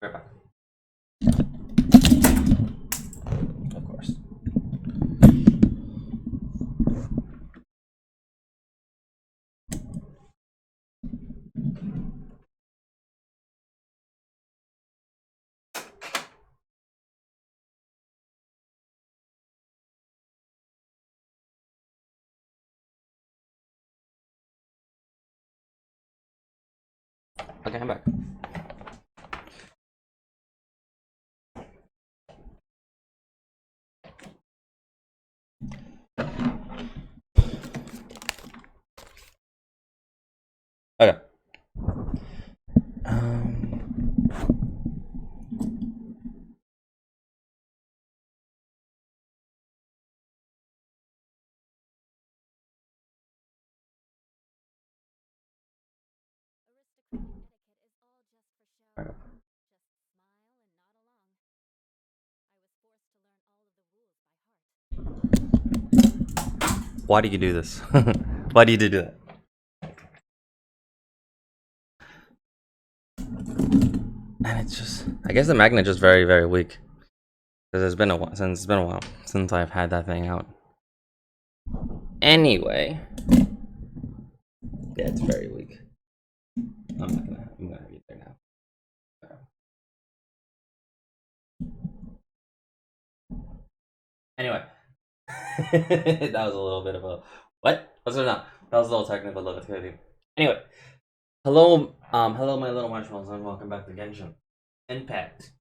Right back. Of course. Okay, I'm back. Okay. Okay. Why do you do this? Why do you do that? And it's just, I guess the magnet just very, very weak. Because it's been a while since I've had that thing out. Anyway, yeah, it's very weak. I'm gonna read there now. Anyway, that was a little bit of a what? What's it not? That was a little technical difficulty. Anyway, hello, my little marshmallows, and welcome back to Genshin Impact.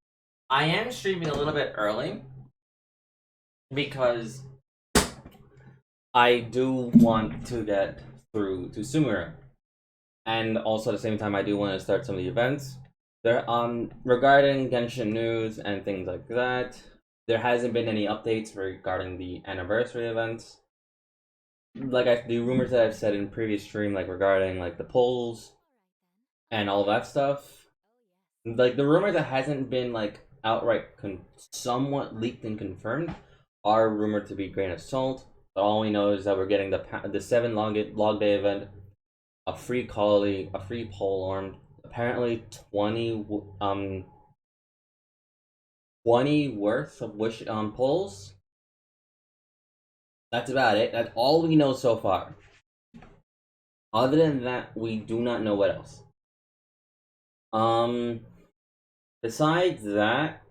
I am streaming a little bit early because I do want to get through to Sumeru, and also at the same time, I do want to start some of the events. There, regarding Genshin news and things like that, there hasn't been any updates regarding the anniversary events. Like the rumors that I've said in previous stream, like regarding like the polls and all that stuff. Like the rumor that hasn't been like outright somewhat leaked and confirmed are rumored to be grain of salt. But all we know is that we're getting the 7 log day event, a free collie, a free pole armed, apparently 20 worth of wish polls. That's about it. That's all we know so far. Other than that, we do not know what else. Besides that,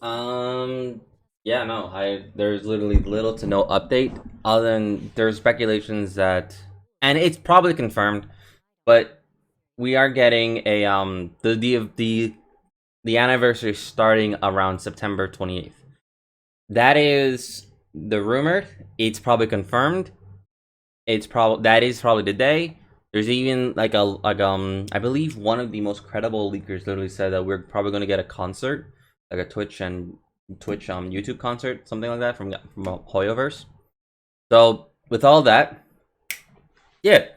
yeah, no, there's literally little to no update other than there's speculations that, and it's probably confirmed, but we are getting a the anniversary starting around September 28th. That is the rumor. It's probably confirmed. That is probably the day. There's even like I believe one of the most credible leakers literally said that we're probably going to get a concert, like a Twitch YouTube concert, something like that from Hoyoverse. So with all that, yeah,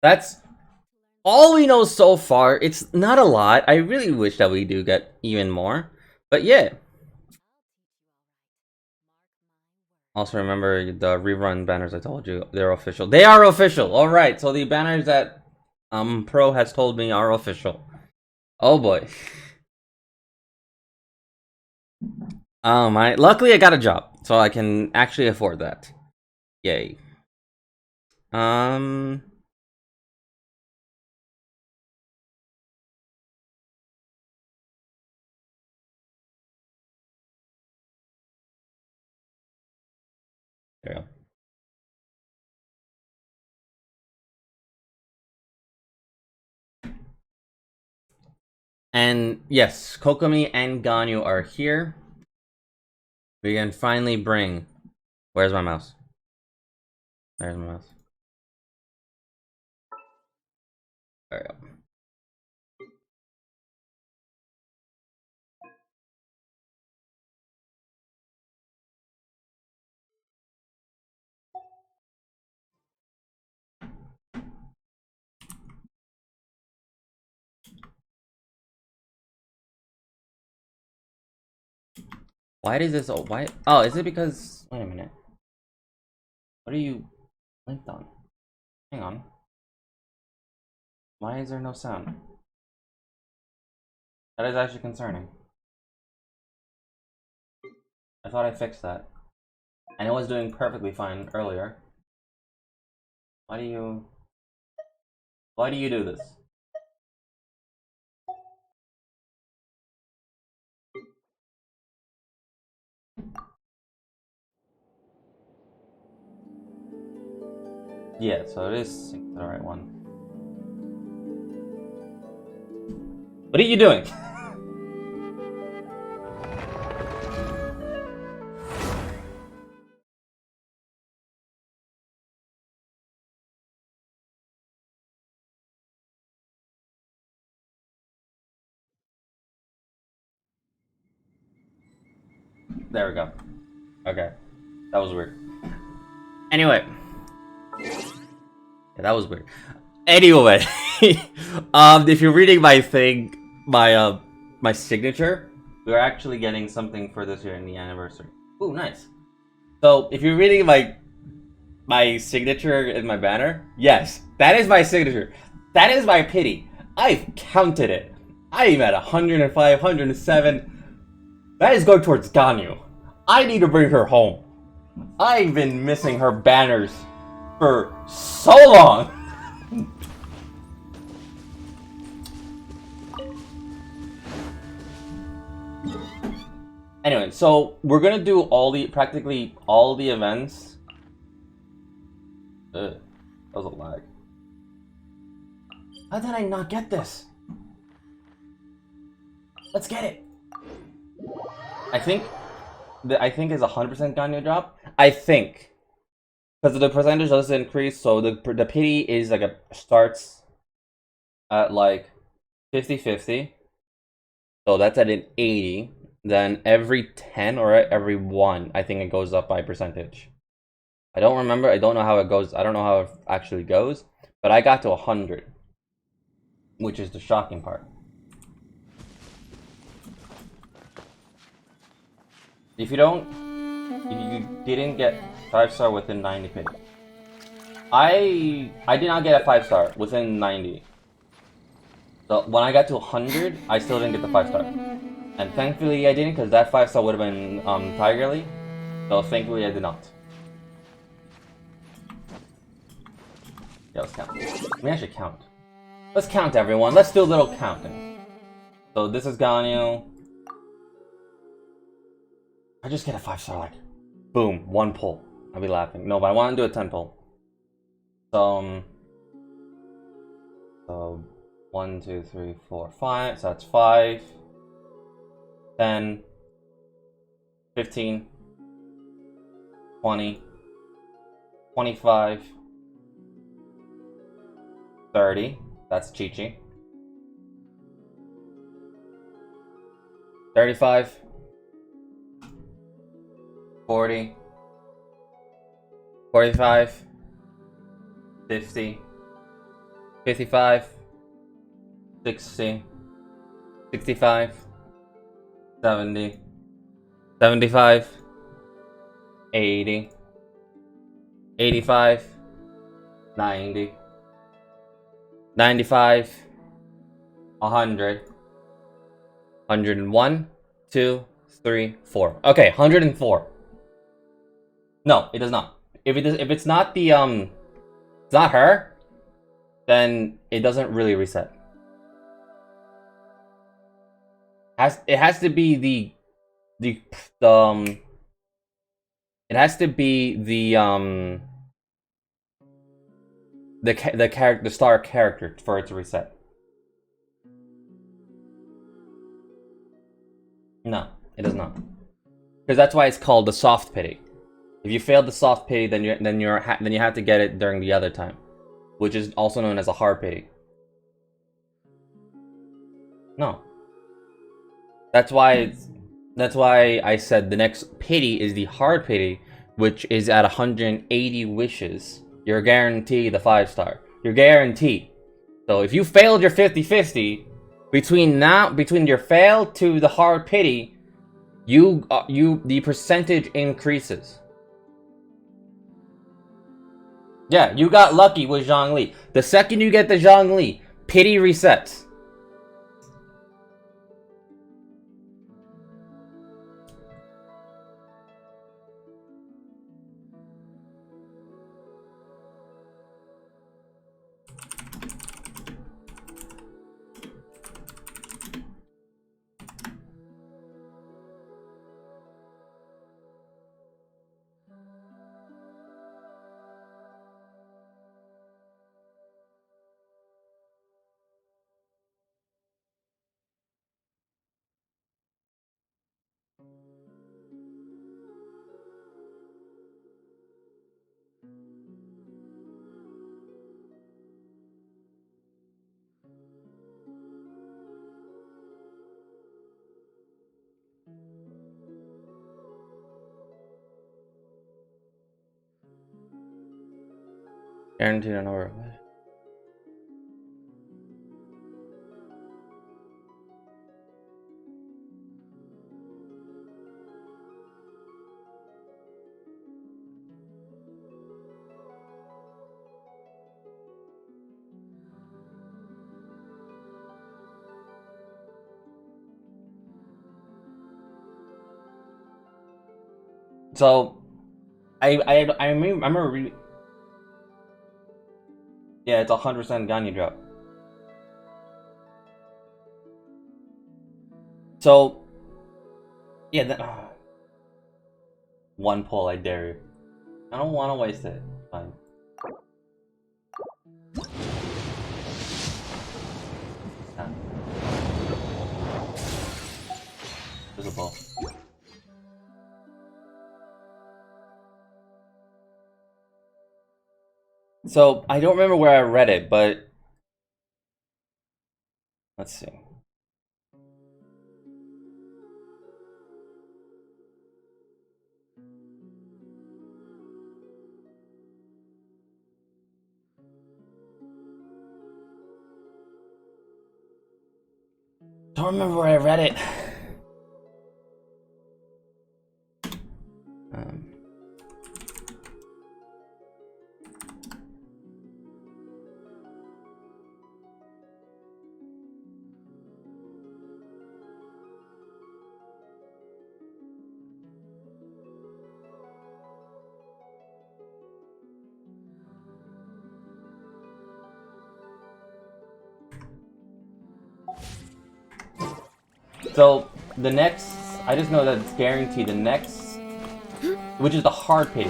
that's all we know so far. It's not a lot. I really wish that we do get even more, but yeah. Also remember the rerun banners I told you, they're official. They are official. All right. So the banners that Pro has told me are official. Oh boy. Luckily I got a job, so I can actually afford that. Yay. Um there you go. And yes, Kokomi and Ganyu are here. We can finally bring. Where's my mouse? There's my mouse. There we go. Why does this? Oh, why? Oh, is it because? Wait a minute. What are you linked on? Hang on. Why is there no sound? That is actually concerning. I thought I fixed that. And it was doing perfectly fine earlier. Why do you do this? Yeah, so it is the right one. What are you doing? There we go. Okay. That was weird. Anyway. Yeah, that was weird. Anyway. If you're reading my thing, my signature, we're actually getting something for this year in the anniversary. Ooh, nice. So, if you're reading my signature in my banner, yes, that is my signature. That is my pity. I've counted it. I am at 105, 107. That is going towards Ganyu. I need to bring her home. I've been missing her banners for so long. Anyway, so we're gonna do practically all the events. Ugh, that was a lag. How did I not get this? Let's get it. I think is 100% Ganyu drop. I think because the percentage does increase, so the pity is like starts at like 50-50. So that's at an 80. Then every 10 or every 1, I think it goes up by percentage. I don't remember. I don't know how it goes. I don't know how it actually goes. But I got to 100, which is the shocking part. If you didn't get 5-star within 90 pity. I did not get a 5-star within 90. So when I got to 100, I still didn't get the 5-star. And thankfully I didn't, because that 5-star would have been Tigerly. So thankfully I did not. Yeah, let's count. Let me actually count. Let's count, everyone. Let's do a little counting. So this is Ganyu. I just get a 5-star, like, boom, 1 pull. I'll be laughing. No, but I want to do a 10 pull. So 1, 2, 3, 4, 5. So that's 5, 10, 15, 20, 25, 30. That's Chi-Chi. 35. 40, 45, 50, 55, 60, 65, 70, 75, 80, 85, 90, 95, 100, 101, 2, 3, 4. Okay, 104. No, it does not. If it's not the it's not her, then it doesn't really reset. It has to be the it has to be the star character for it to reset. No, it does not. Because that's why it's called the soft pity. If you failed the soft pity, then you have to get it during the other time, which is also known as a hard pity. No. That's why I said the next pity is the hard pity, which is at 180 wishes. You're guaranteed the 5-star. You're guaranteed. So if you failed your 50-50, between your fail to the hard pity, the percentage increases. Yeah, you got lucky with Zhongli. The second you get the Zhongli, pity resets. Guaranteed an over. So, I remember reading. Yeah, it's 100% Ganyu drop. So, yeah, one pull, I dare you. I don't want to waste it. Fine. Visible. So, I don't remember where I read it, but let's see. Don't remember where I read it. So, the next, I just know that it's guaranteed the next, which is the hard pity,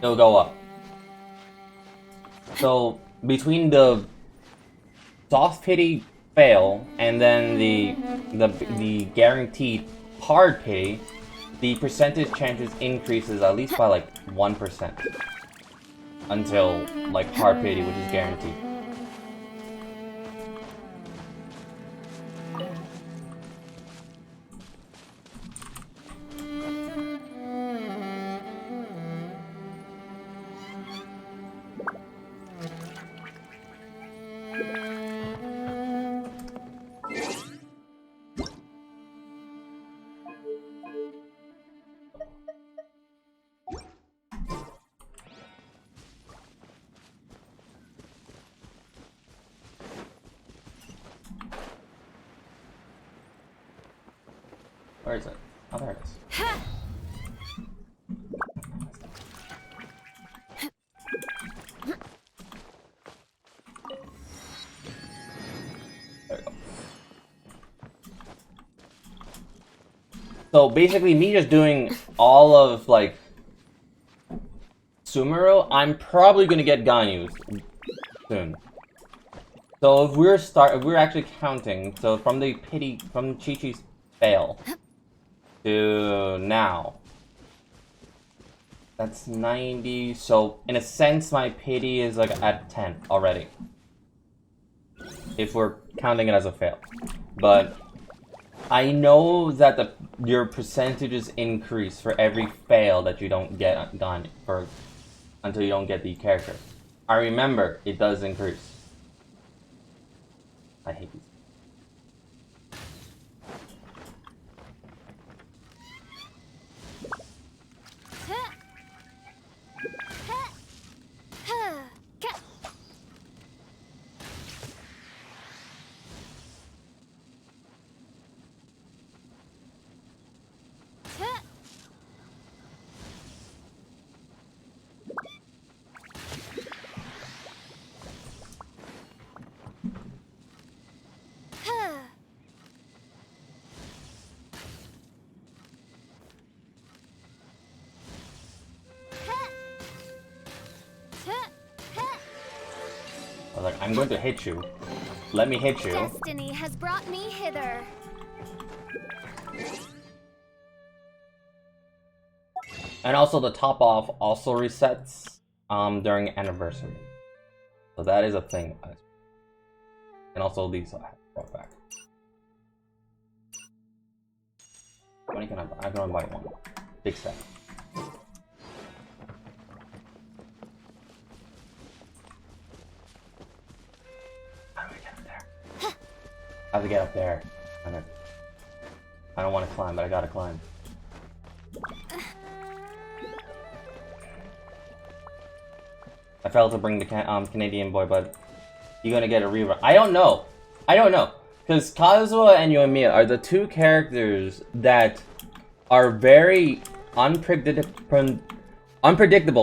it'll go up. So, between the soft pity fail and then the guaranteed hard pity, the percentage chances increases at least by like 1% until like hard pity, which is guaranteed. Where is it? Oh, there it is. There we go. So basically, me just doing all of like Sumeru, I'm probably gonna get Ganyu soon. So if we're actually counting, so from the pity, from Chi-Chi's fail to now, that's 90. So in a sense, my pity is like at 10 already, if we're counting it as a fail. But I know that your percentages increase for every fail that you don't get done until you don't get the character. I remember it does increase. I hate these. I was like, I'm going to hit you. Let me hit you. Destiny has brought me hither. And also the top off also resets during anniversary. So that is a thing. And also these I have brought back. How many can I buy? I can only buy one. Big set. I have to get up there. I don't want to climb, but I gotta climb. I failed to bring the Canadian boy, but you're gonna get a rerun. I don't know. Because Kazuha and Yoimiya are the two characters that are very unpredictable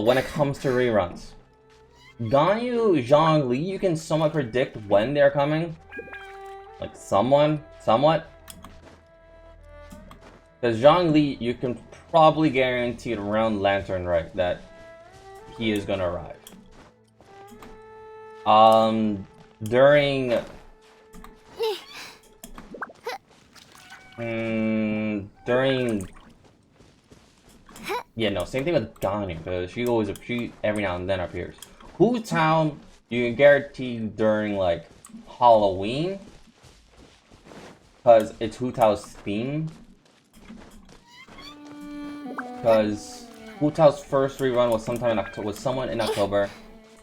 when it comes to reruns. Ganyu, Zhongli, you can somewhat predict when they're coming. Like, somewhat. Because Zhongli, you can probably guarantee around Lantern Right that he is gonna arrive. Yeah, no, same thing with Ganyu, because she every now and then appears. Hu Town, you can guarantee during, like, Halloween, because it's Hu Tao's theme. Because Hu Tao's first rerun was someone in October,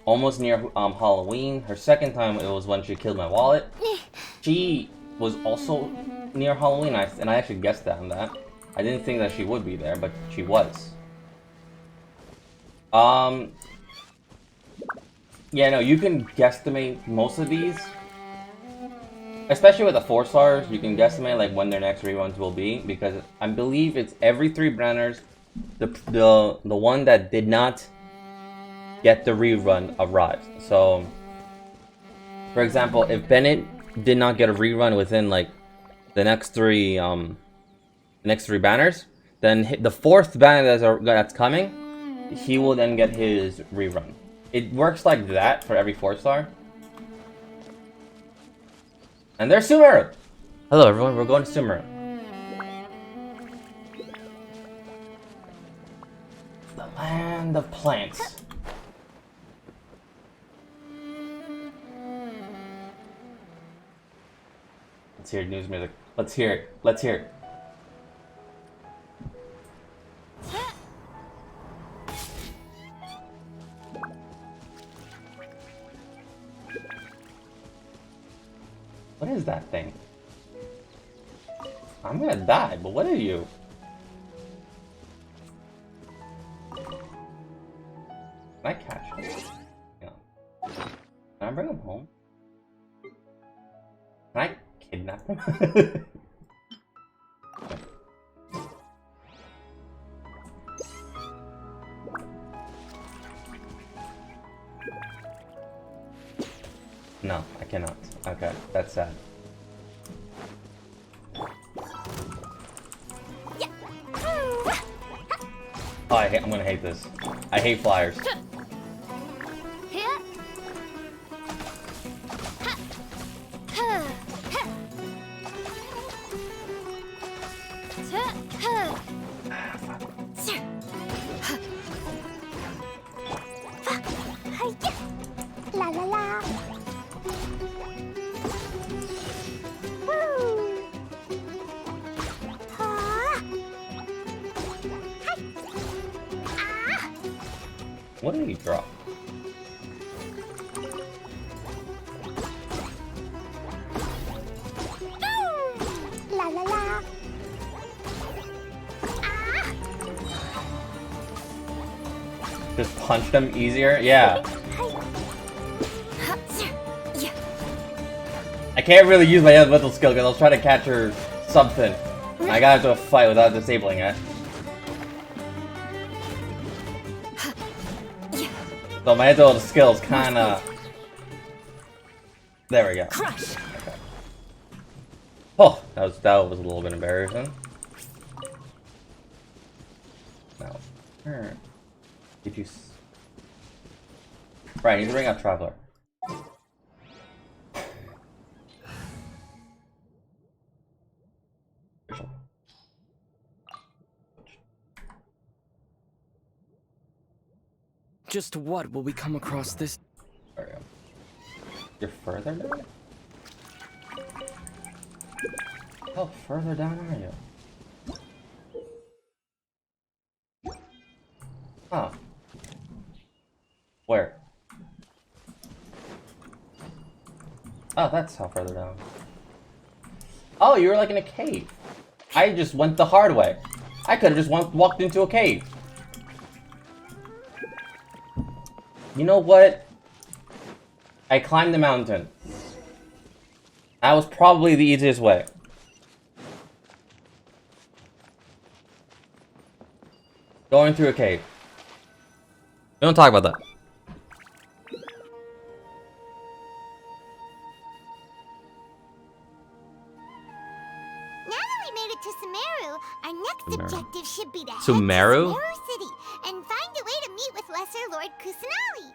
almost near Halloween. Her second time, it was when she killed my wallet. She was also near Halloween, and I actually guessed that on that. I didn't think that she would be there, but she was. Yeah, no, you can guesstimate most of these. Especially with the 4 stars, you can guesstimate like when their next reruns will be, because I believe it's every 3 Brenners. The one that did not get the rerun arrives. So, for example, if Bennett did not get a rerun within like the next 3 banners, then the 4th banner that's coming, he will then get his rerun. It works like that for every 4 star. And there's Sumeru! Hello everyone, we're going to Sumeru. The land of plants. Let's hear news music. Let's hear it. What is that thing? I'm gonna die, but what are you? Can I catch him? Yeah. Can I bring him home? Can I kidnap him? No, I cannot. Okay, that's sad. Oh, I'm gonna hate this. I hate flyers. La la la. What did he drop? La la la. Just punch them easier? Yeah. I can't really use my elemental skill because I was trying to catch her something. I got into a fight without disabling it. So my elemental skill is kinda... There we go. Crush. Okay. Oh, that was a little bit embarrassing. Now, did you... Right, I need to bring out Traveler. Just what will we come across this? There we go. You're further down? How further down are you? Huh. Where? Oh, that's how further down. Oh, you were like in a cave. I just went the hard way. I could have just walked into a cave. You know what? I climbed the mountain. That was probably the easiest way. Going through a cave. Don't talk about that. Now that we made it to Sumeru, our next Sumeru. objective should be to head Sumeru? to Sumeru City and find a way to meet with Lesser Lord Kusanali.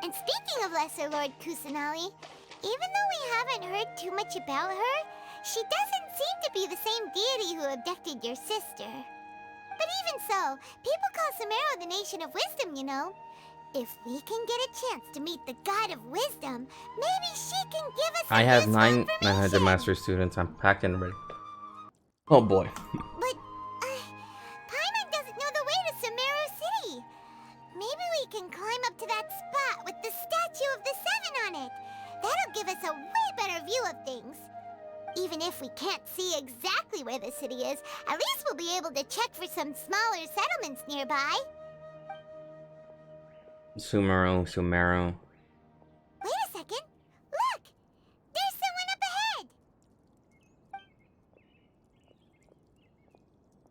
And speaking of Lesser Lord Kusanali, even though we haven't heard too much about her, she doesn't seem to be the same deity who abducted your sister. But even so, people call Sumeru the Nation of Wisdom, you know. If we can get a chance to meet the God of Wisdom, maybe she can give us I some have useful 900 information. master students. I'm packed and ready. Oh boy. But, Paimon doesn't know the way to Sumeru City. Maybe we can climb up to that spot with the Statue of the Seven on it. That'll give us a way better view of things. Even if we can't see exactly where the city is, at least we'll be able to check for some smaller settlements nearby. Sumeru. Wait a second. Look! There's someone up ahead!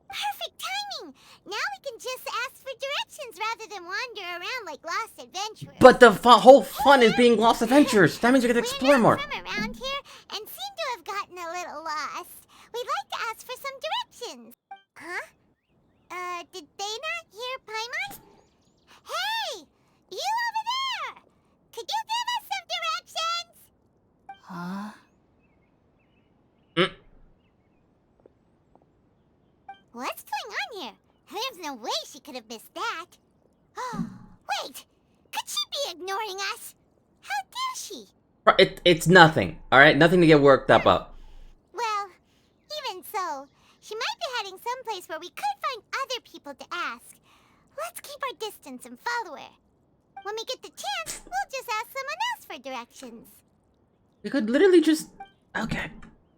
Perfect timing! Now we can just ask for directions rather than wander around like lost adventurers. But the whole fun is being lost adventures. That means we get to explore We're more. not from around here and seem to have gotten a little lost. We'd like to ask for some directions. Huh? Did they not hear Paimon? Hey! You over there! Could you give us some directions? Huh? Mm. What's going on here? There's no way she could have missed that. Wait! Could she be ignoring us? How dare she? It's nothing. Alright? Nothing to get worked up about. Well, even so, she might be heading someplace where we could find other people to ask. Let's keep our distance and follow her. When we get the chance, we'll just ask someone else for directions. We could literally just... Okay.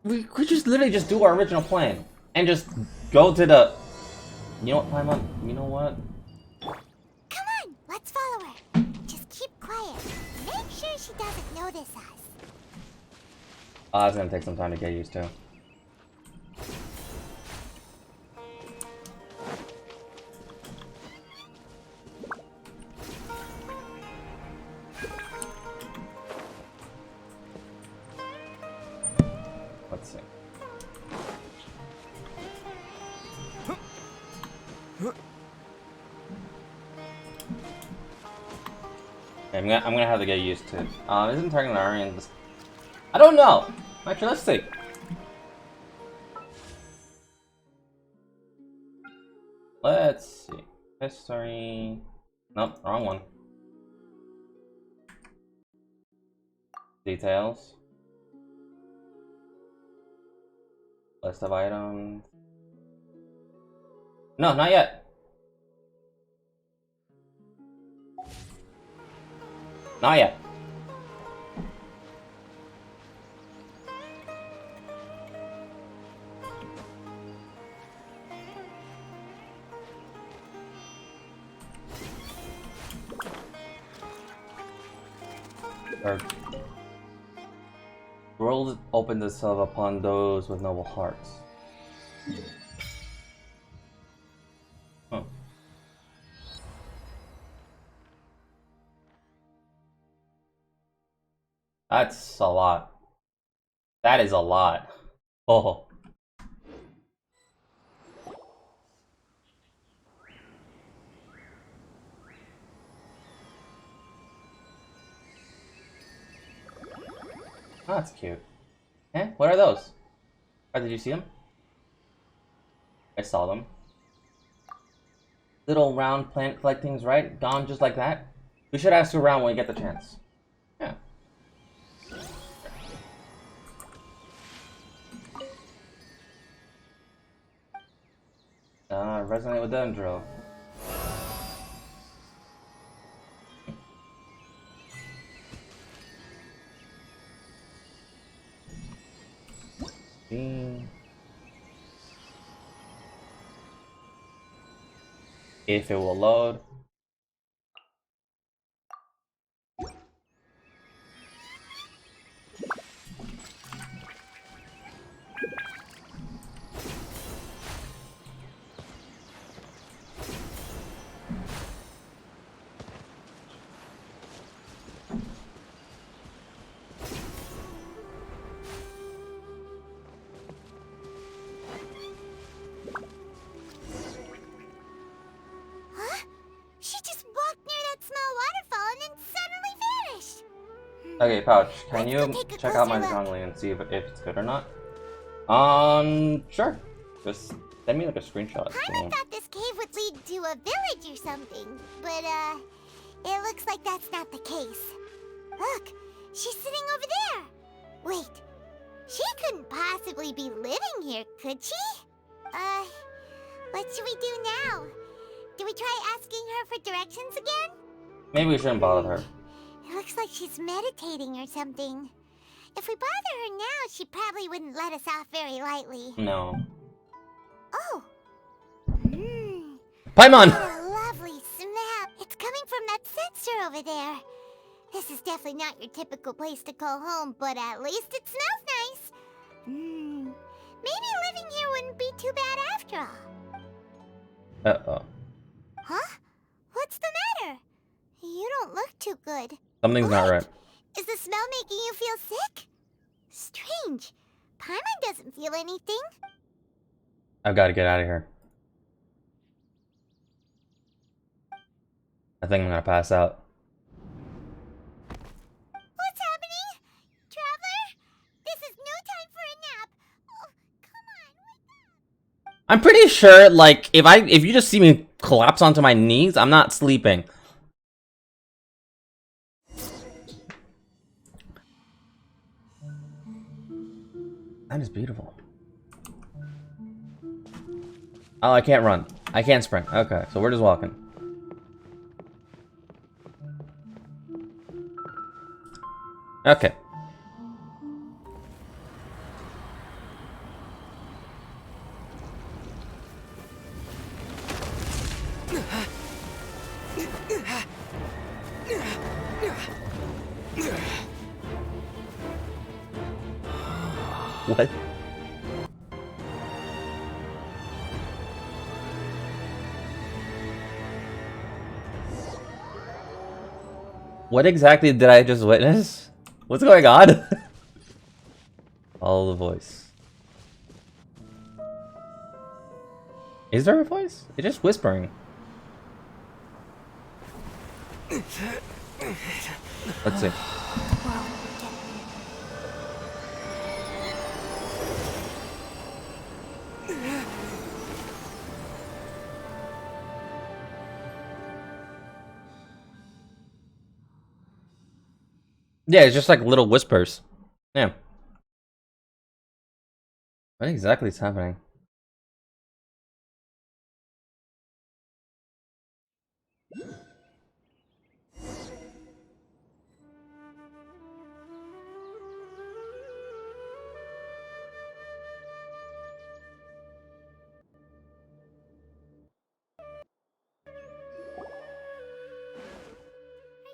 We could just literally just do our original plan. And just go to the... You know what, Paimon? You know what? Come on, let's follow her. Just keep quiet. Make sure she doesn't notice us. Oh, it's gonna take some time to get used to. Let's see. Okay, I'm gonna have to get used to it. Isn't Targaryen just... I don't know! Actually, let's see. Let's see. History... Nope, wrong one. Details. List of items. No, not yet. Not yet. Our world opens itself upon those with noble hearts. Huh. That's a lot. That is a lot. Oh. Oh, that's cute. Eh? What are those? Oh, did you see them? I saw them. Little round plant collectings, right? Gone just like that? We should ask around when we get the chance. Yeah. Resonate with them, drill. 15. If it will load. Huh? She just walked near that small waterfall and then suddenly vanished. Okay, Pouch, can Let's you go take a check out my closer look. jungling and see if it's good or not? Sure. Just send me like a screenshot. Paimon thought this cave would lead to a village or something, but it looks like that's not the case. Look, she's sitting over there. Wait, she couldn't possibly be living here, could she? What should we do now? Do we try asking her for directions again? Maybe we shouldn't bother her. It looks like she's meditating or something. If we bother her now, she probably wouldn't let us off very lightly. No. Oh. Paimon! What a lovely smell. It's coming from that sensor over there. This is definitely not your typical place to call home, but at least it smells nice. Maybe living here wouldn't be too bad after all. Uh-oh. Huh? What's the matter? You don't look too good. Something's not right. Is the smell making you feel sick? Strange. Paimon doesn't feel anything. I've got to get out of here. I think I'm gonna pass out. What's happening? Traveler? This is no time for a nap. Oh, come on, wake up. I'm pretty sure, like, if you just see me collapse onto my knees, I'm not sleeping. That is beautiful. Oh, I can't run. I can't sprint. Okay, so we're just walking. Okay. What? What exactly did I just witness? What's going on? Follow the voice. Is there a voice? It's just whispering. Let's see. Yeah, it's just like little whispers. Yeah. What exactly is happening? Are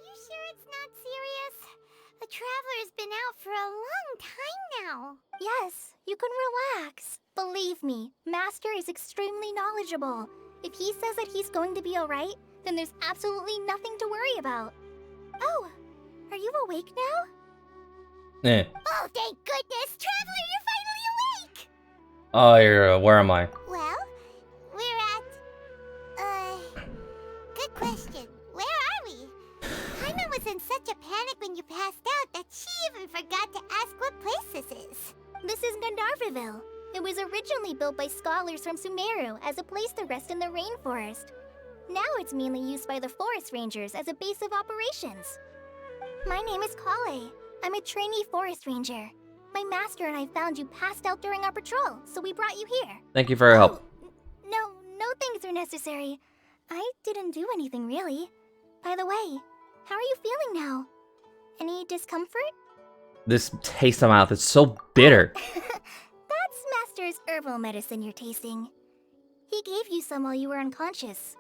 you sure it's not serious? The Traveler's been out for a long time now. Yes, you can relax. Believe me, Master is extremely knowledgeable. If he says that he's going to be alright, then there's absolutely nothing to worry about. Oh, are you awake now? Eh. Oh, thank goodness! Traveler, you're finally awake! Oh, you're, where am I? Well, we're at... Good question. Where are we? Paimon was in such a panic when you passed out that she even forgot to ask what place this is. This is Gandharvaville. It was originally built by scholars from Sumeru as a place to rest in the rainforest. Now it's mainly used by the forest rangers as a base of operations. My name is Kale. I'm a trainee forest ranger. My master and I found you passed out during our patrol, so we brought you here. Thank you for your help. No thanks are necessary. I didn't do anything really. By the way, how are you feeling now? Any discomfort? This taste in my mouth is so bitter. That's Master's herbal medicine you're tasting. He gave you some while you were unconscious.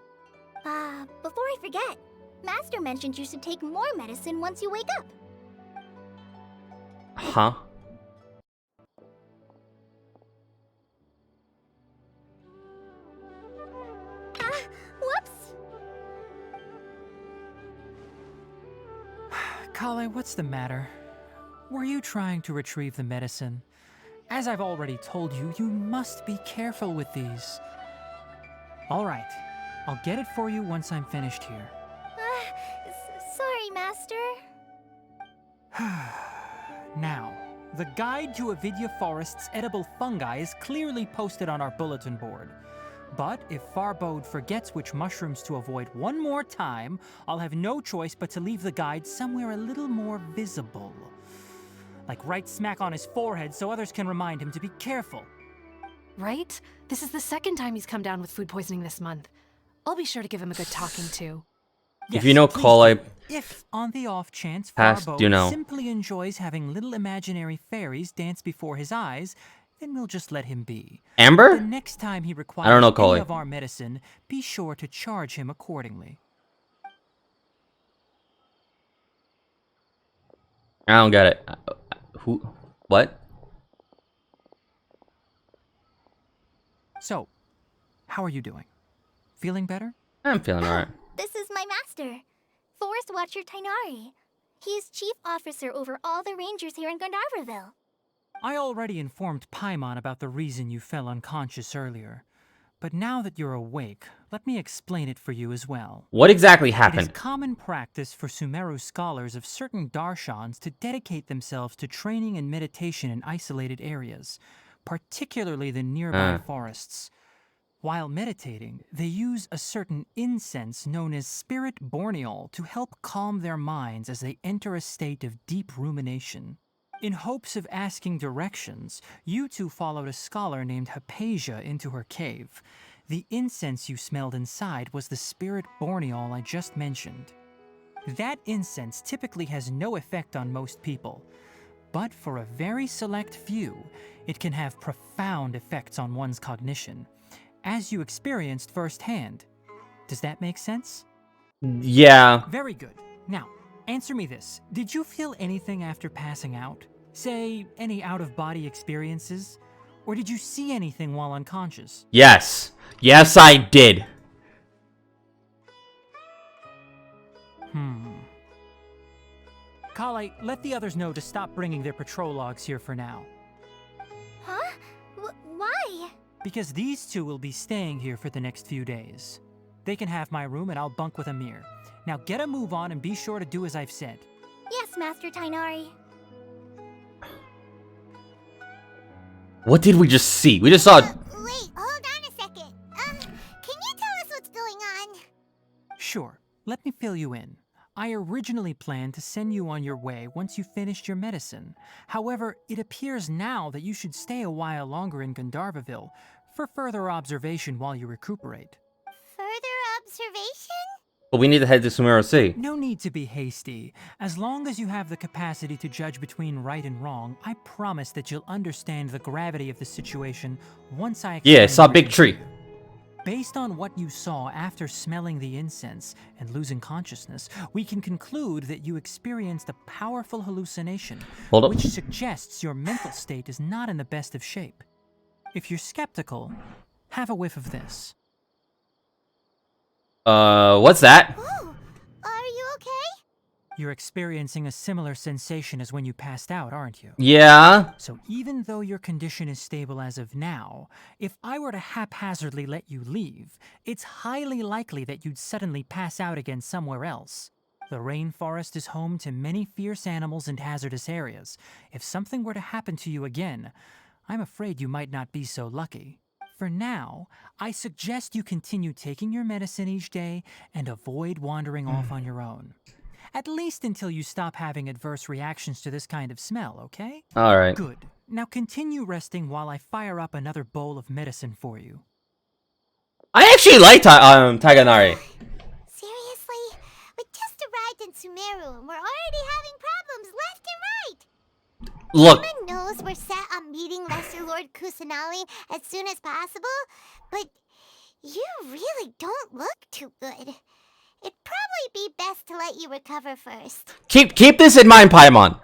Before I forget, Master mentioned you should take more medicine once you wake up. Huh? Whoops! Kale, what's the matter? Were you trying to retrieve the medicine? As I've already told you, you must be careful with these. All right, I'll get it for you once I'm finished here. Sorry, Master. Now, the guide to Avidya Forest's edible fungi is clearly posted on our bulletin board. But if Farbode forgets which mushrooms to avoid one more time, I'll have no choice but to leave the guide somewhere a little more visible. Like right smack on his forehead so others can remind him to be careful. Right? This is the second time he's come down with food poisoning this month. I'll be sure to give him a good talking to. If you know please Kale, do. If, on the off chance, Past, Farbode you know. simply enjoys having little imaginary fairies dance before his eyes, then we'll just let him be. The Amber? next time he requires I don't know, any Kale. of our medicine, be sure to charge him accordingly. I don't get it. Who? What? So, how are you doing? Feeling better? I'm feeling alright. This is my master, Forest Watcher Tainari. He is chief officer over all the rangers here in Gandharvaville. I already informed Paimon about the reason you fell unconscious earlier. But now that you're awake, let me explain it for you as well. What exactly It is happened? common practice for Sumeru scholars of certain darshans to dedicate themselves to training and meditation in isolated areas, particularly the nearby forests. While meditating, they use a certain incense known as spirit borneol to help calm their minds as they enter a state of deep rumination. In hopes of asking directions, you two followed a scholar named Hypatia into her cave. The incense you smelled inside was the spirit borneol I just mentioned. That incense typically has no effect on most people, but for a very select few, it can have profound effects on one's cognition, as you experienced firsthand. Does that make sense? Yeah. Very good. Now, answer me this. Did you feel anything after passing out? Say, any out-of-body experiences? Or did you see anything while unconscious? Yes. Yes, I did. Kale, let the others know to stop bringing their patrol logs here for now. Huh? Why? Because these two will be staying here for the next few days. They can have my room and I'll bunk with Amir. Now get a move on and be sure to do as I've said. Yes, Master Tainari. What did we just see? We just saw. Wait, hold on a second. Can you tell us what's going on? Sure, let me fill you in. I originally planned to send you on your way once you finished your medicine. However, it appears now that you should stay a while longer in Gandharvaville for further observation while you recuperate. Further observation? But we need to head to Sumeru City. No need to be hasty. As long as you have the capacity to judge between right and wrong, I promise that you'll understand the gravity of the situation once I Yeah, I explain saw a big everything tree. to you. Based on what you saw after smelling the incense and losing consciousness, we can conclude that you experienced a powerful hallucination, Hold up. which suggests your mental state is not in the best of shape. If you're skeptical, have a whiff of this. What's that? Oh, are you okay? You're experiencing a similar sensation as when you passed out, aren't you? Yeah. So even though your condition is stable as of now, if I were to haphazardly let you leave, it's highly likely that you'd suddenly pass out again somewhere else. The rainforest is home to many fierce animals and hazardous areas. If something were to happen to you again, I'm afraid you might not be so lucky. For now, I suggest you continue taking your medicine each day and avoid wandering off on your own. At least until you stop having adverse reactions to this kind of smell, okay? Alright. Good. Now continue resting while I fire up another bowl of medicine for you. I actually like Taganari. Seriously? We just arrived in Sumeru and we're already having problems left and right. Look, Paimon knows we're set on meeting Lesser Lord Kusanali as soon as possible, but you really don't look too good. It'd probably be best to let you recover first. keep this in mind, Paimon.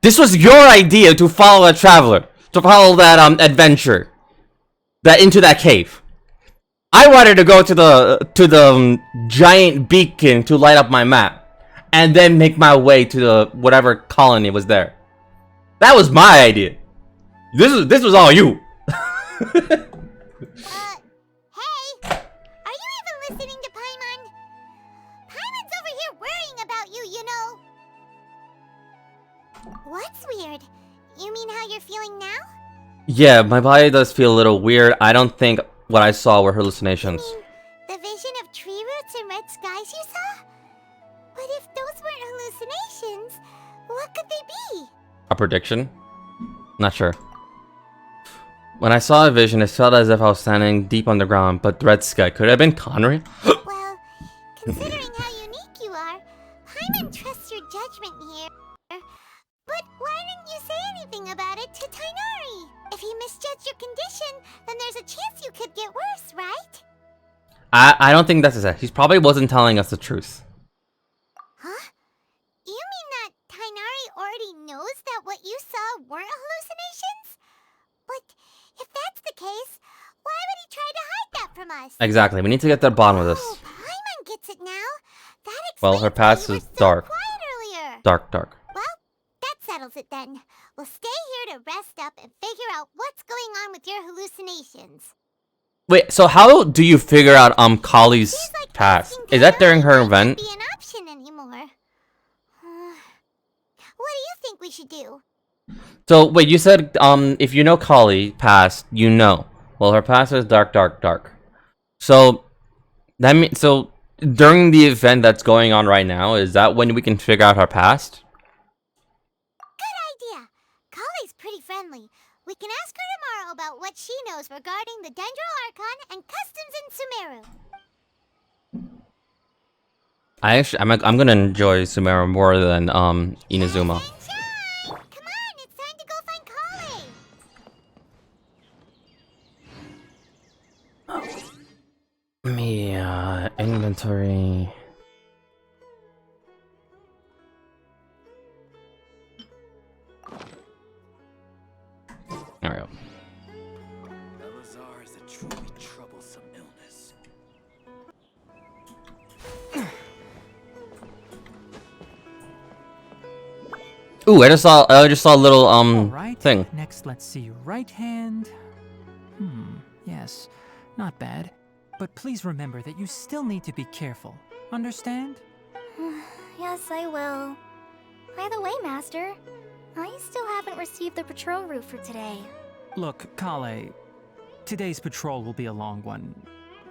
This was your idea to follow a traveler, to follow that adventure, that into that cave. I wanted to go to the giant beacon to light up my map, and then make my way to the whatever colony was there. That was my idea. This was all you. Hey! Are you even listening to Paimon? Paimon's over here worrying about you, you know. What's weird? You mean how you're feeling now? Yeah, my body does feel a little weird. I don't think what I saw were hallucinations. You mean the vision of tree roots and red skies you saw? But if those weren't hallucinations, what could they be? A prediction? Not sure. When I saw a vision, it felt as if I was standing deep underground, but the red sky. Could it have been Connery? Well, considering how unique you are, Paimon trusts your judgment here. But why didn't you say anything about it to Tainari? If he misjudged your condition, then there's a chance you could get worse, right? I don't think that's it. He probably wasn't telling us the truth. Huh? You mean that Tainari already knows that what you saw weren't hallucinations? But if that's the case, why would he try to hide that from us? Exactly. We need to get to the bottom of this. Oh, Paimon gets it now. That Well, explains her past why you is were so dark. quiet earlier. Dark. Well, that settles it then. We'll stay here to rest up and figure out what's going on with your hallucinations. Wait, so how do you figure out Kali's Seems like past? asking Is that during her Tainari might event? not be an option anymore. What do you think we should do? So wait, you said if you know Kali past, you know. Well, her past is dark. So that means during the event that's going on right now, is that when we can figure out her past? Good idea. Kali's pretty friendly. We can ask her tomorrow about what she knows regarding the Dendro Archon and customs in Sumeru. I'm gonna enjoy Sumeru more than Inazuma. Sunshine! Come on, it's time to go find Kali. Inventory. There we go. Elazar is a truly troublesome illness. Ooh, I just saw a little All right. thing. Next, let's see. Right hand. Yes. Not bad. But please remember that you still need to be careful. Understand? Yes, I will. By the way, Master, I still haven't received the patrol route for today. Look, Kale, today's patrol will be a long one,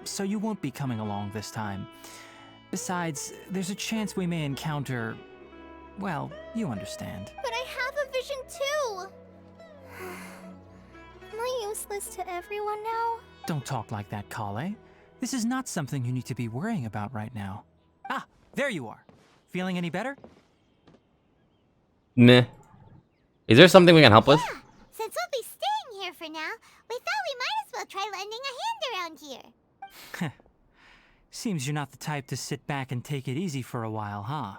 so you won't be coming along this time. Besides, there's a chance we may encounter... well, you understand. But I have a vision too! Am I useless to everyone now? Don't talk like that, Kale. This is not something you need to be worrying about right now. Ah, there you are. Feeling any better? Meh. Is there something we can help with? Yeah, since we'll be staying here for now, we thought we might as well try lending a hand around here. Seems you're not the type to sit back and take it easy for a while, huh?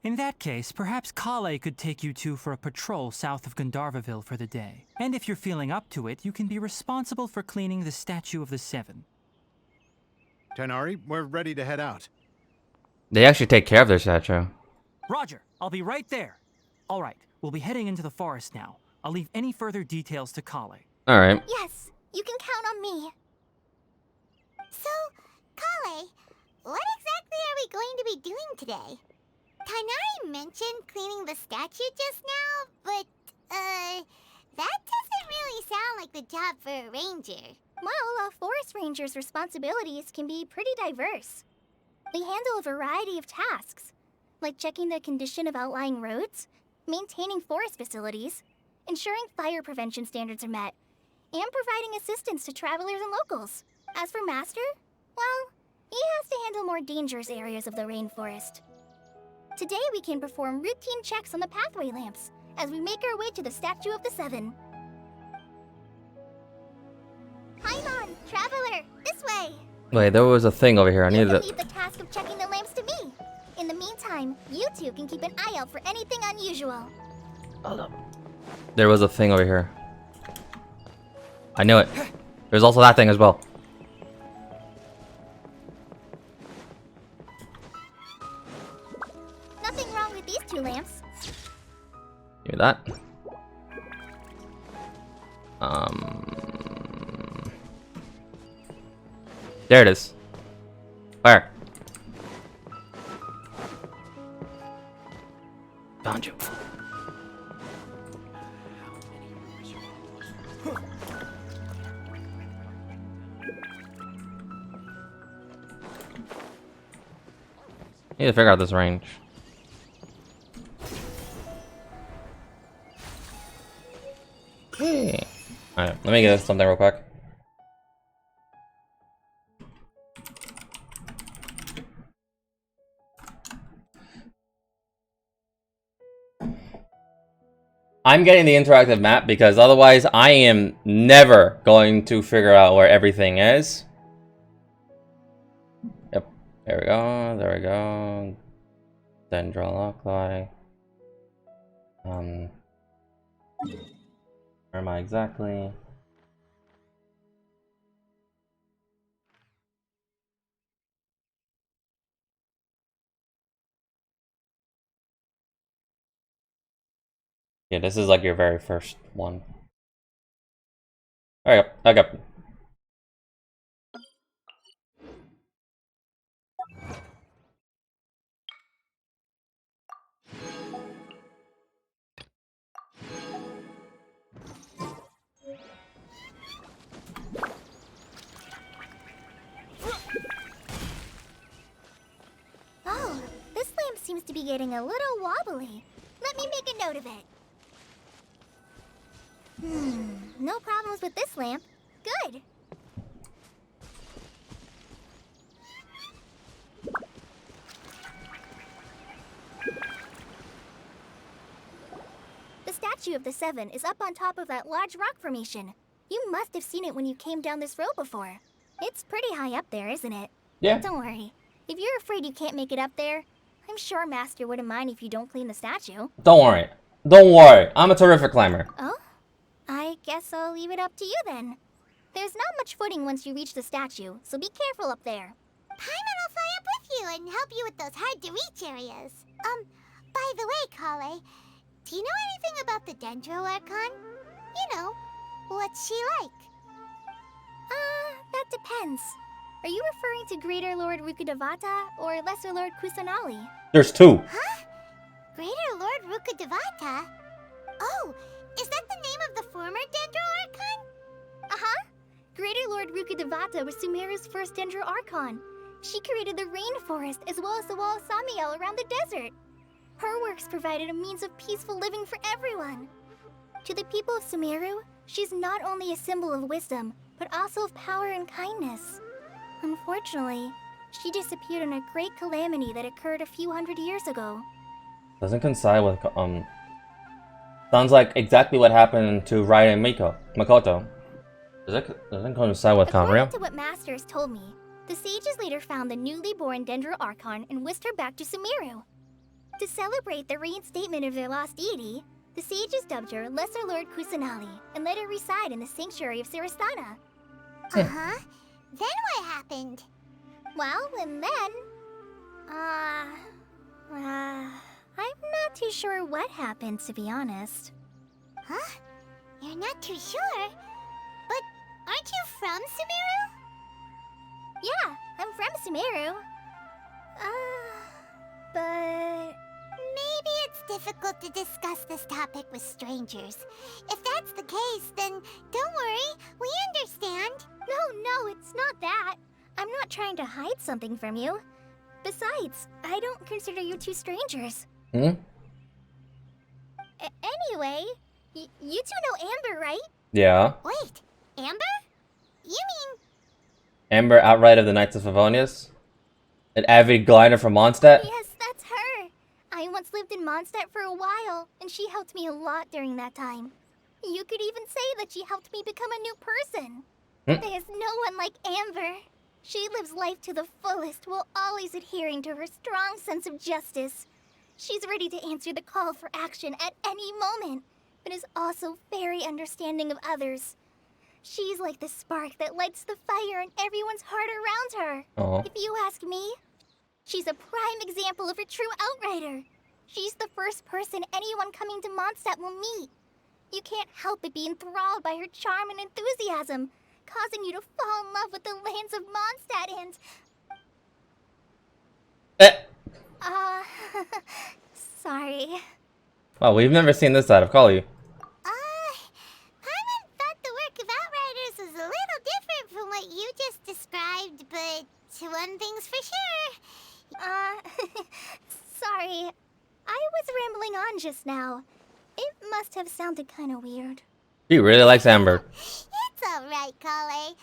In that case, perhaps Kale could take you two for a patrol south of Gandharvaville for the day. And if you're feeling up to it, you can be responsible for cleaning the Statue of the Seven. Tainari, we're ready to head out. They actually take care of their statue. Roger, I'll be right there. All right, we'll be heading into the forest now. I'll leave any further details to Kale. All right. Yes, you can count on me. So, Kale, what exactly are we going to be doing today? Tainari mentioned cleaning the statue just now, but, that doesn't really sound like the job for a ranger. Well, a forest ranger's responsibilities can be pretty diverse. They handle a variety of tasks, like checking the condition of outlying roads, maintaining forest facilities, ensuring fire prevention standards are met, and providing assistance to travelers and locals. As for Master, well, he has to handle more dangerous areas of the rainforest. Today we can perform routine checks on the pathway lamps as we make our way to the Statue of the Seven. Paimon, traveler, this way! Wait, there was a thing over here. I You needed can it. leave the task of checking the lamps to me. In the meantime, you two can keep an eye out for anything unusual. Hold up. There was a thing over here. I knew it. There's also that thing as well. Nothing wrong with these two lamps. Give me that. There it is. Fire. Found you. Need to figure out this range. Okay. Alright, let me get something real quick. I'm getting the interactive map because otherwise I am never going to figure out where everything is. Yep, there we go, there we go. Dendrolocli. Where am I exactly? Yeah, this is like your very first one. There you go. Okay. Oh, this lamp seems to be getting a little wobbly. Let me make a note of it. No problems with this lamp. Good. The Statue of the Seven is up on top of that large rock formation. You must have seen it when you came down this road before. It's pretty high up there, isn't it? Yeah. Don't worry. If you're afraid you can't make it up there, I'm sure Master wouldn't mind if you don't clean the statue. Don't worry. Don't worry. I'm a terrific climber. Oh? I guess I'll leave it up to you then. There's not much footing once you reach the statue, so be careful up there. Paimon will fly up with you and help you with those hard-to-reach areas. By the way, Kale, do you know anything about the Dendro Archon? You know, what's she like? That depends. Are you referring to Greater Lord Rukkhadevata or Lesser Lord Kusanali? There's two. Huh? Greater Lord Rukkhadevata? Oh, is that the name of the former Dendro Archon? Uh-huh. Greater Lord Rukkhadevata was Sumeru's first Dendro Archon. She created the rainforest as well as the wall of Samiel around the desert. Her works provided a means of peaceful living for everyone. To the people of Sumeru, she's not only a symbol of wisdom, but also of power and kindness. Unfortunately, she disappeared in a great calamity that occurred a few hundred years ago. Doesn't coincide with sounds like exactly what happened to Rai and Makoto. Doesn't coincide with Conrio. According to what Master has told me, the sages later found the newly born Dendro Archon and whisked her back to Sumeru. To celebrate the reinstatement of their lost deity, the sages dubbed her Lesser Lord Kusanali and let her reside in the sanctuary of Siristana. Uh-huh. Then what happened? Well, and then... I'm not too sure what happened, to be honest. Huh? You're not too sure? But aren't you from Sumeru? Yeah, I'm from Sumeru. But... Maybe it's difficult to discuss this topic with strangers. If that's the case, then don't worry, we understand. No, it's not that. I'm not trying to hide something from you. Besides, I don't consider you two strangers. Hmm? Anyway, you two know Amber, right? Yeah. Wait, Amber? You mean... Amber, outright of the Knights of Favonius. An avid glider from Mondstadt. Yes, that's her. I once lived in Mondstadt for a while, and she helped me a lot during that time. You could even say that she helped me become a new person. There's no one like Amber. She lives life to the fullest while always adhering to her strong sense of justice. She's ready to answer the call for action at any moment, but is also very understanding of others. She's like the spark that lights the fire in everyone's heart around her. Oh. If you ask me, she's a prime example of a true outrider. She's the first person anyone coming to Mondstadt will meet. You can't help but be enthralled by her charm and enthusiasm, causing you to fall in love with the lands of Mondstadt and... sorry. Well, we've never seen this side of Kali. Paimon thought the work of Outriders was a little different from what you just described, but one thing's for sure. Sorry. I was rambling on just now. It must have sounded kind of weird. She really likes Amber. It's alright, Kale.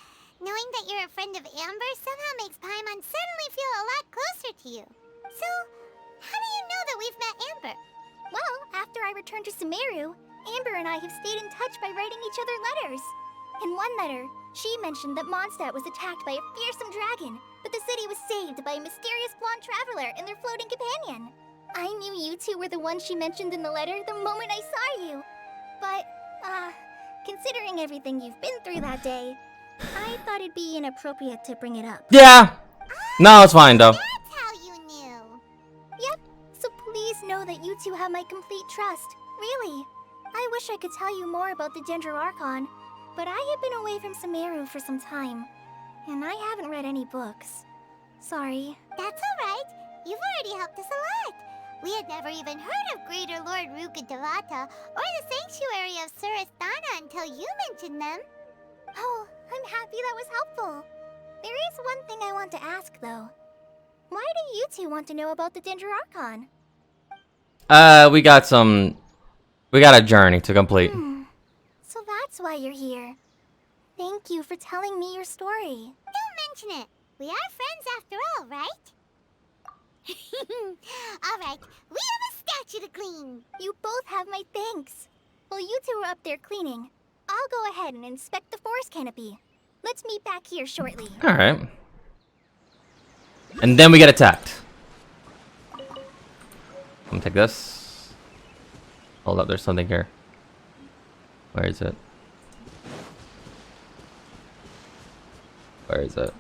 Knowing that you're a friend of Amber somehow makes Paimon suddenly feel a lot closer to you. So, how do you know that we've met Amber? Well, after I returned to Sumeru, Amber and I have stayed in touch by writing each other letters. In one letter, she mentioned that Mondstadt was attacked by a fearsome dragon, but the city was saved by a mysterious blonde traveler and their floating companion. I knew you two were the ones she mentioned in the letter the moment I saw you. But, considering everything you've been through that day, I thought it'd be inappropriate to bring it up. Yeah. No, it's fine though. That's how you knew. Yep, so please know that you two have my complete trust. Really. I wish I could tell you more about the Dendro Archon, but I have been away from Sumeru for some time, and I haven't read any books. Sorry. That's alright. You've already helped us a lot. We had never even heard of Greater Lord Rukkhadevata or the Sanctuary of Surasthana until you mentioned them. Oh, I'm happy that was helpful. There is one thing I want to ask, though. Why do you two want to know about the Dendro Archon? We got a journey to complete. So that's why you're here. Thank you for telling me your story. Don't mention it. We are friends after all, right? Alright, we have a statue to clean. You both have my thanks. While you two are up there cleaning, I'll go ahead and inspect the forest canopy. Let's meet back here shortly. Alright. And then we get attacked. I'm gonna take this. Hold up, there's something here. Where is it? Where is it?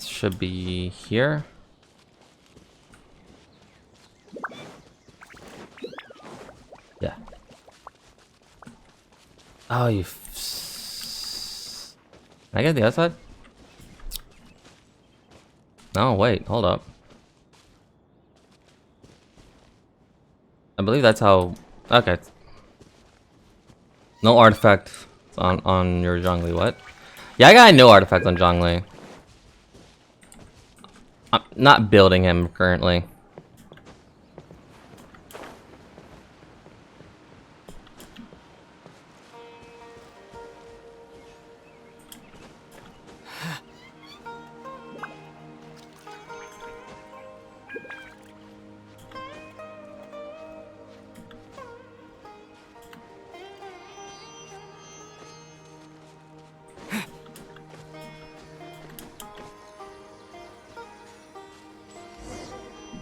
It should be here. Yeah. Oh, you. Can I get the other side? No, wait, hold up. I believe that's how. Okay. No artifact on your Zhongli. What? Yeah, I got no artifact on Zhongli. I'm not building him currently.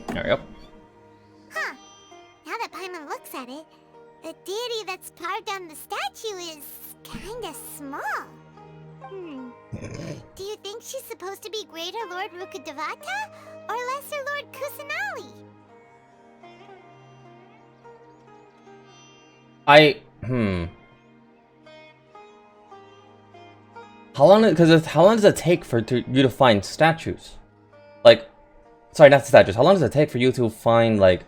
There we go. Huh. Now that Paimon looks at it, the deity that's carved on the statue is kinda small. Do you think she's supposed to be Greater Lord Rukkhadevata or Lesser Lord Kusanali? How long does it take for you to find statues? Like, sorry, not statues. How long does it take for you to find like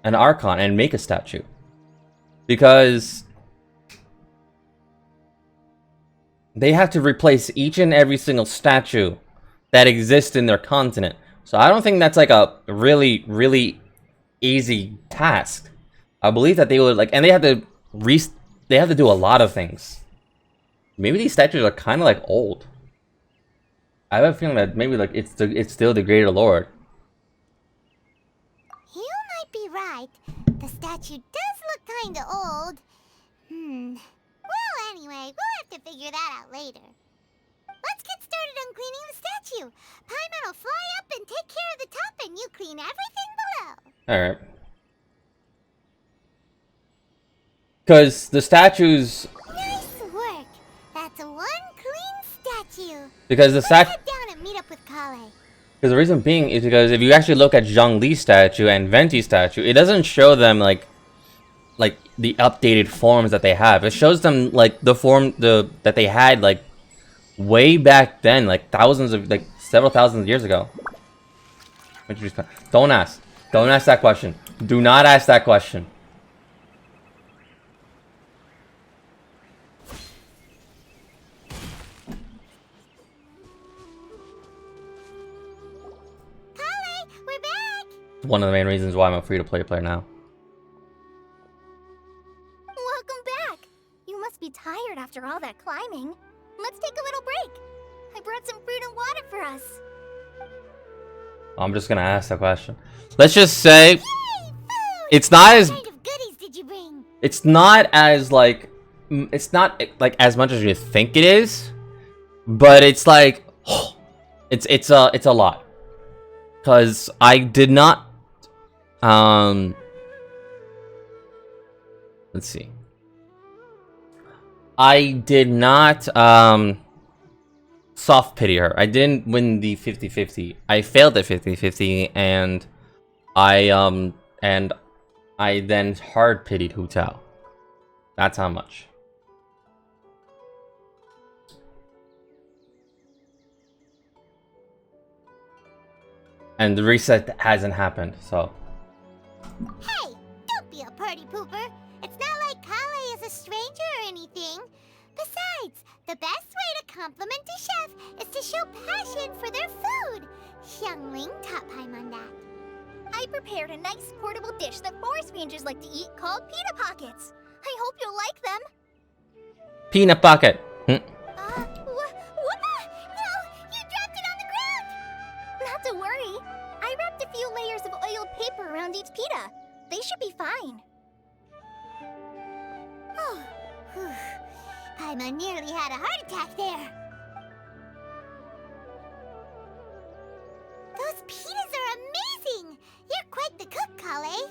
an Archon and make a statue? Because they have to replace each and every single statue that exists in their continent. So I don't think that's like a really, really easy task. I believe that they would like, and they have to do a lot of things. Maybe these statues are kind of like old. I have a feeling that maybe like it's still the Greater Lord. right. The statue does look kinda old. Well, anyway, we'll have to figure that out later. Let's get started on cleaning the statue. Paimon will fly up and take care of the top, and you clean everything below. Alright. Because the statues... Nice work. That's one clean statue. Because the Let's statue... head down and meet up with Kale. Because the reason being is because if you actually look at Zhongli's statue and Venti's statue, it doesn't show them like the updated forms that they have. It shows them like the form that they had like way back then, like several thousands of years ago. Don't ask. Don't ask that question. Do not ask that question. Kale, we're back. One of the main reasons why I'm a free-to-play player now. Welcome back! You must be tired after all that climbing. Let's take a little break. I brought some fruit and water for us. I'm just gonna ask that question. Let's just say Yay, food! it's not as What kind of goodies did you bring? it's not as like it's not like as much as you think it is, but it's like it's a lot. Cause I did not let's see. I did not soft pity her. I didn't win the 50-50. I failed at 50-50 and I then hard pitied Hu Tao. That's how much. And the reset hasn't happened, so. Hey, don't be a party pooper. It's not like Kale is a stranger or anything. Besides, the best way to compliment a chef is to show passion for their food. Xiangling taught Paimon that. I prepared a nice portable dish that forest rangers like to eat called pita pockets. I hope you'll like them. Peanut pocket. What? No, you dropped it on the ground! Not to worry. I wrapped a few layers of oiled paper around each pita. They should be fine. Oh, whew. Paimon nearly had a heart attack there. Those pitas are amazing! You're quite the cook, Kale.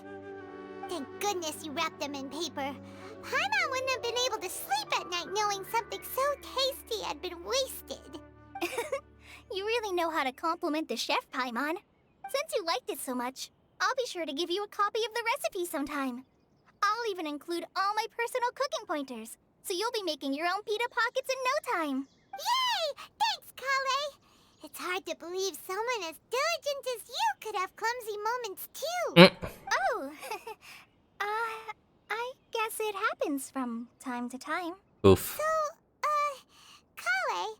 Thank goodness you wrapped them in paper. Paimon wouldn't have been able to sleep at night knowing something so tasty had been wasted. You really know how to compliment the chef, Paimon. Since you liked it so much, I'll be sure to give you a copy of the recipe sometime. I'll even include all my personal cooking pointers, so you'll be making your own pita pockets in no time. Yay! Thanks, Kale! It's hard to believe someone as diligent as you could have clumsy moments too. Oh, I guess it happens from time to time. Oof. So, Kale,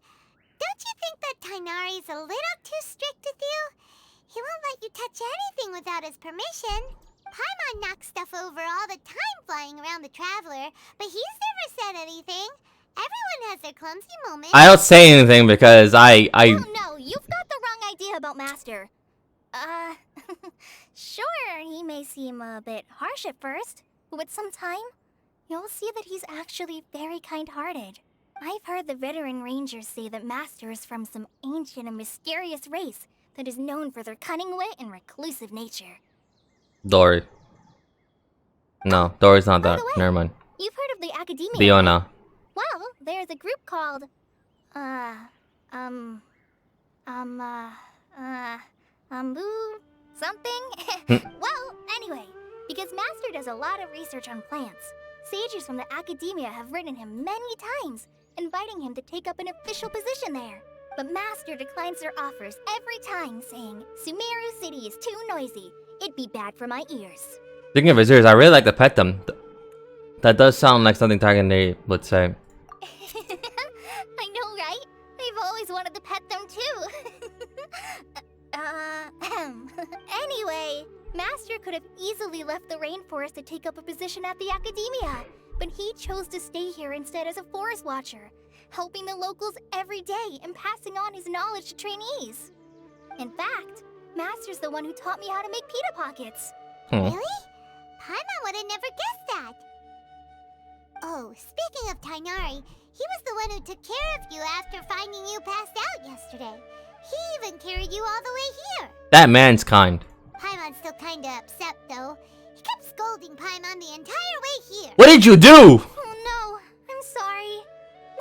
don't you think that Tainari's a little too strict with you? He won't let you touch anything without his permission. Paimon knocks stuff over all the time flying around the Traveler, but he's never said anything. Everyone has their clumsy moments. I don't say anything because I Oh no, you've got the wrong idea about Master. Sure, he may seem a bit harsh at first, but with some time, you'll see that he's actually very kind-hearted. I've heard the veteran rangers say that Master is from some ancient and mysterious race that is known for their cunning wit and reclusive nature. Dory. No, Dory's not By that. the way, Never mind. You've heard of the Academia? Fiona. Well, there's a group called, something? Well, anyway, because Master does a lot of research on plants, sages from the Academia have written him many times, inviting him to take up an official position there. But Master declines their offers every time, saying, Sumeru City is too noisy. It'd be bad for my ears. Speaking of his ears, I really like to pet them. That does sound like something Tagenei would say. I know, right? I've always wanted to pet them too. Anyway, Master could have easily left the rainforest to take up a position at the Academia, but he chose to stay here instead as a forest watcher, helping the locals every day and passing on his knowledge to trainees. In fact, Master's the one who taught me how to make pita pockets. Really? Paimon would have never guessed that. Oh, speaking of Tainari, he was the one who took care of you after finding you passed out yesterday. He even carried you all the way here. That man's kind. Paimon's still kinda upset, though. He kept scolding Paimon the entire way here. What did you do? Oh no, I'm sorry.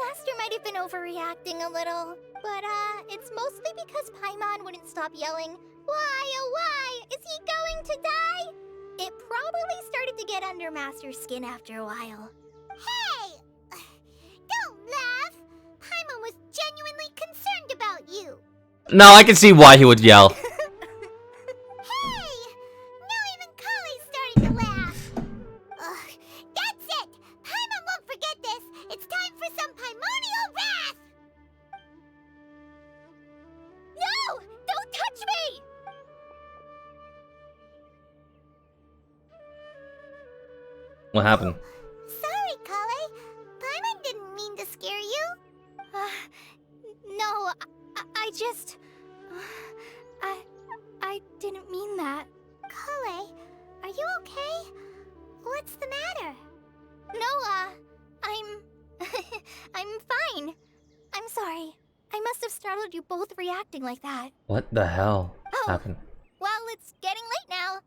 Master might have been overreacting a little, but it's mostly because Paimon wouldn't stop yelling, "Why, oh why? Is he going to die?" It probably started to get under Master's skin after a while. Hey! Don't laugh! Paimon was genuinely concerned about you. No, I can see why he would yell. Hey! Now even Kale's starting to laugh. Ugh, that's it! Paimon won't forget this. It's time for some Paimonial wrath! No! Don't touch me! What happened? Sorry, Kale. Paimon didn't mean to scare you. No, I just... I didn't mean that. Kale, are you okay? What's the matter? No, I'm... I'm fine. I'm sorry. I must have startled you both reacting like that. What the hell Oh. happened? Well, it's getting late now.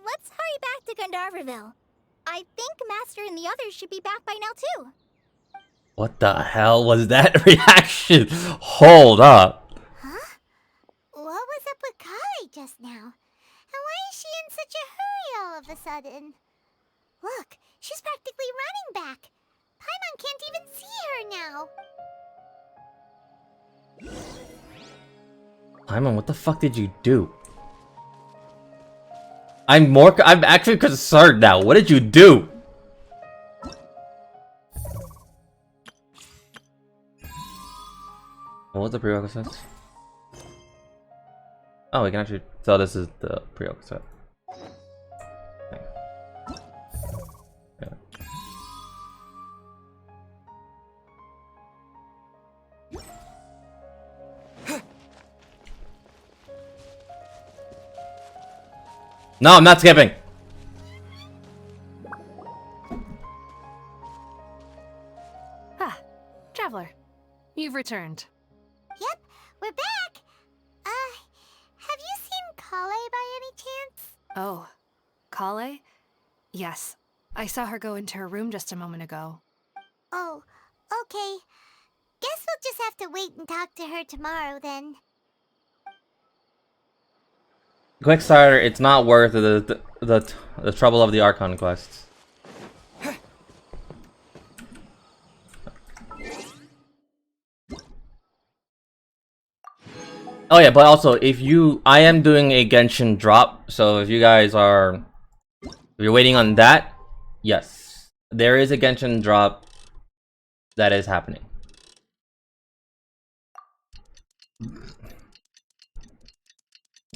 Let's hurry back to Gandharvaville. I think Master and the others should be back by now, too. What the hell was that reaction? Hold up. Huh? What was up with Kale just now? And why is she in such a hurry all of a sudden? Look, she's practically running back. Paimon can't even see her now. Paimon, what the fuck did you do? I'm actually concerned now. What did you do? What was the prerequisites? Oh, we can actually. So this is the prerequisite. Okay. Yeah. No, I'm not skipping. Ah, Traveler. You've returned. Yep, we're back. Have you seen Kale by any chance? Oh, Kale? Yes. I saw her go into her room just a moment ago. Oh, okay. Guess we'll just have to wait and talk to her tomorrow then. Quick starter, it's not worth the trouble of the Archon quests. Oh yeah, but also I am doing a Genshin drop, so if you guys are, if you're waiting on that, yes, there is a Genshin drop that is happening.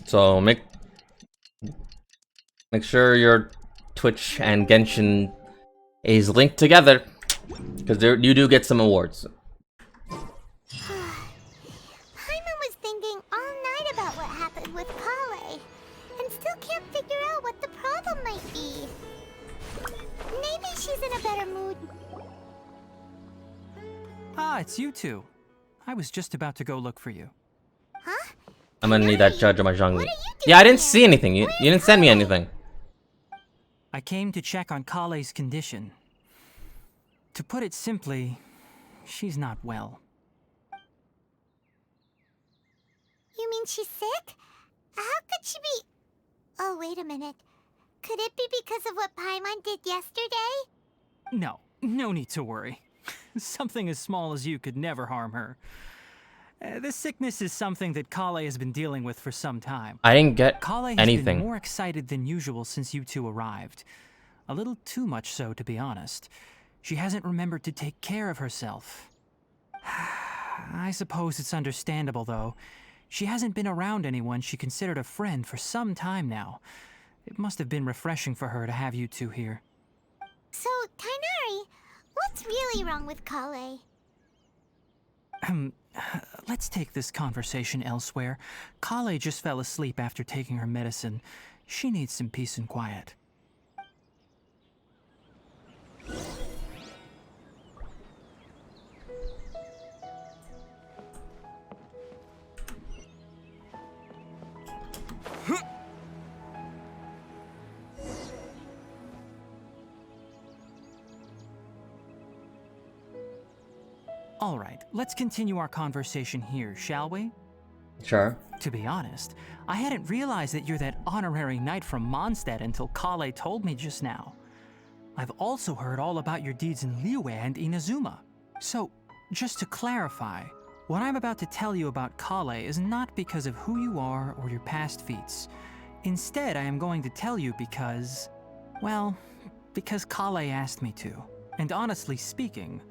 So make sure your Twitch and Genshin is linked together, because you do get some awards. Paimon was thinking all night about what happened with Kale, and still can't figure out what the problem might be. Maybe she's in a better mood. Ah, it's you two. I was just about to go look for you. Huh? I'm gonna need that judge on my What jungle. are you Yeah, I doing didn't here? see anything. You didn't send me anything. I came to check on Kale's condition. To put it simply, she's not well. You mean she's sick? How could she be... Oh, wait a minute. Could it be because of what Paimon did yesterday? No, no need to worry. Something as small as you could never harm her. This sickness is something that Kale has been dealing with for some time. I didn't get Kale has anything. been more excited than usual since you two arrived. A little too much so, to be honest. She hasn't remembered to take care of herself. I suppose it's understandable, though. She hasn't been around anyone she considered a friend for some time now. It must have been refreshing for her to have you two here. So, Tainari, what's really wrong with Kale? Let's take this conversation elsewhere. Kale just fell asleep after taking her medicine. She needs some peace and quiet. All right, let's continue our conversation here, shall we? Sure. To be honest, I hadn't realized that you're that honorary knight from Mondstadt until Kale told me just now. I've also heard all about your deeds in Liyue and Inazuma. So, just to clarify, what I'm about to tell you about Kale is not because of who you are or your past feats. Instead, I am going to tell you because, well, because Kale asked me to. And honestly speaking,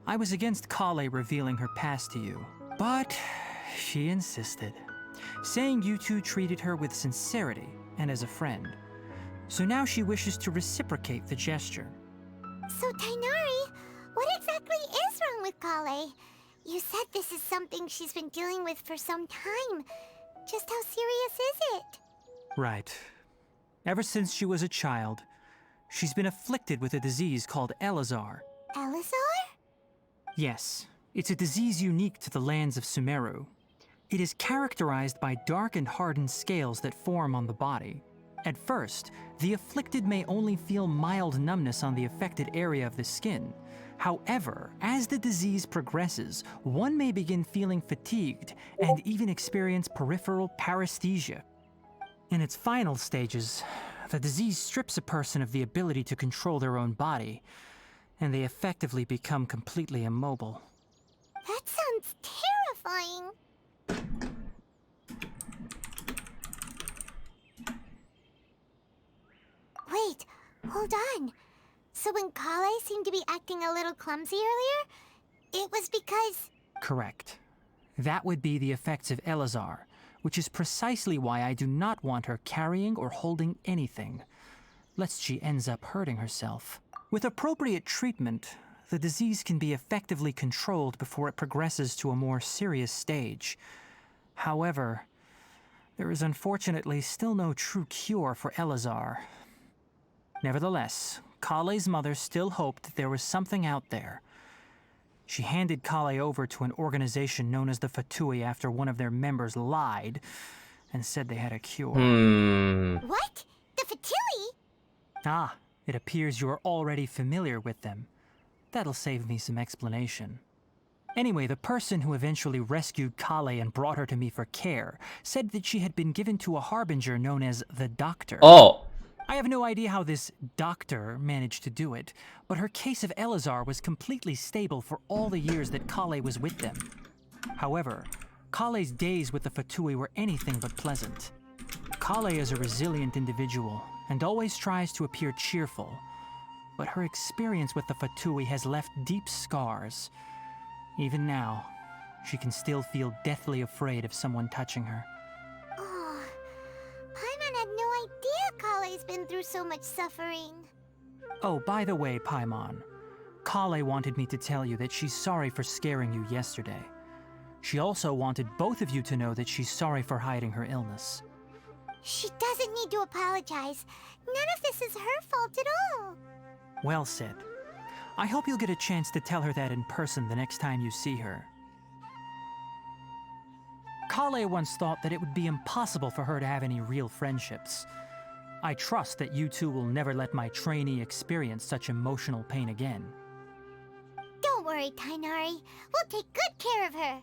I was against Kale revealing her past to you. But she insisted, saying you two treated her with sincerity and as a friend. So now she wishes to reciprocate the gesture. So, Tainari, what exactly is wrong with Kale? You said this is something she's been dealing with for some time. Just how serious is it? Right. Ever since she was a child, she's been afflicted with a disease called Elazar. Elazar? Yes, it's a disease unique to the lands of Sumeru. It is characterized by dark and hardened scales that form on the body. At first, the afflicted may only feel mild numbness on the affected area of the skin. However, as the disease progresses, one may begin feeling fatigued and even experience peripheral paresthesia. In its final stages, the disease strips a person of the ability to control their own body, and they effectively become completely immobile. That sounds terrifying. Wait, hold on. So when Kale seemed to be acting a little clumsy earlier, it was because... Correct. That would be the effects of Elazar, which is precisely why I do not want her carrying or holding anything, lest she ends up hurting herself. With appropriate treatment, the disease can be effectively controlled before it progresses to a more serious stage. However, there is unfortunately still no true cure for Elazar. Nevertheless, Kale's mother still hoped that there was something out there. She handed Kale over to an organization known as the Fatui after one of their members lied and said they had a cure. What? The Fatui? Ah, it appears you are already familiar with them. That'll save me some explanation. Anyway, the person who eventually rescued Kale and brought her to me for care said that she had been given to a harbinger known as the Doctor. Oh. I have no idea how this doctor managed to do it, but her case of Elazar was completely stable for all the years that Kale was with them. However, Kale's days with the Fatui were anything but pleasant. Kale is a resilient individual and always tries to appear cheerful, but her experience with the Fatui has left deep scars. Even now, she can still feel deathly afraid of someone touching her. Oh, Paimon had no idea Kale's been through so much suffering. Oh, by the way, Paimon, Kale wanted me to tell you that she's sorry for scaring you yesterday. She also wanted both of you to know that she's sorry for hiding her illness. She doesn't need to apologize. None of this is her fault at all. Well said. I hope you'll get a chance to tell her that in person the next time you see her. Kale once thought that it would be impossible for her to have any real friendships. I trust that you two will never let my trainee experience such emotional pain again. Don't worry, Tainari. We'll take good care of her.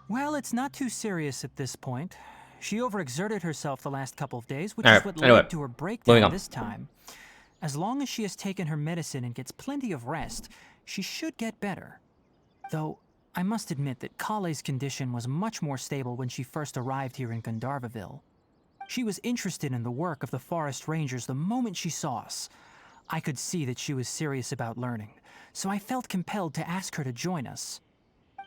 Well, it's not too serious at this point. She overexerted herself the last couple of days, which Alright, is what anyway, led to her moving breakdown on. this time. As long as she has taken her medicine and gets plenty of rest, she should get better. Though, I must admit that Kale's condition was much more stable when she first arrived here in Gandharvaville. She was interested in the work of the forest rangers the moment she saw us. I could see that she was serious about learning, so I felt compelled to ask her to join us.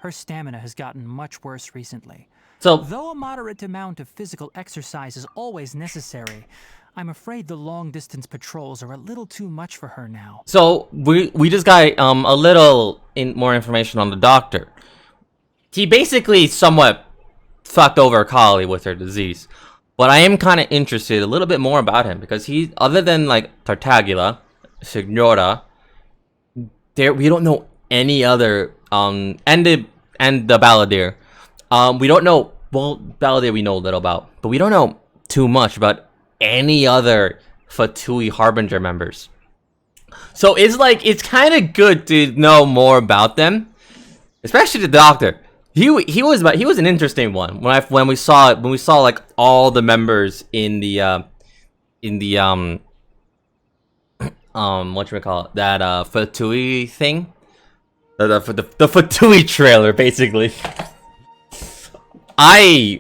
Her stamina has gotten much worse recently. So, Though a moderate amount of physical exercise is always necessary, I'm afraid the long-distance patrols are a little too much for her now. so we just got a little more information on the doctor. He basically somewhat fucked over Kali with her disease. But I am kind of interested a little bit more about him because he, other than like Tartaglia, Signora, we don't know any other and the Balladeer. We don't know. Well, Balladeer we know a little about, but we don't know too much about any other Fatui Harbinger members. So it's kind of good to know more about them, especially the Doctor. He was an interesting one when we saw like all the members in the what should we call it, that Fatui thing, the Fatui trailer basically. I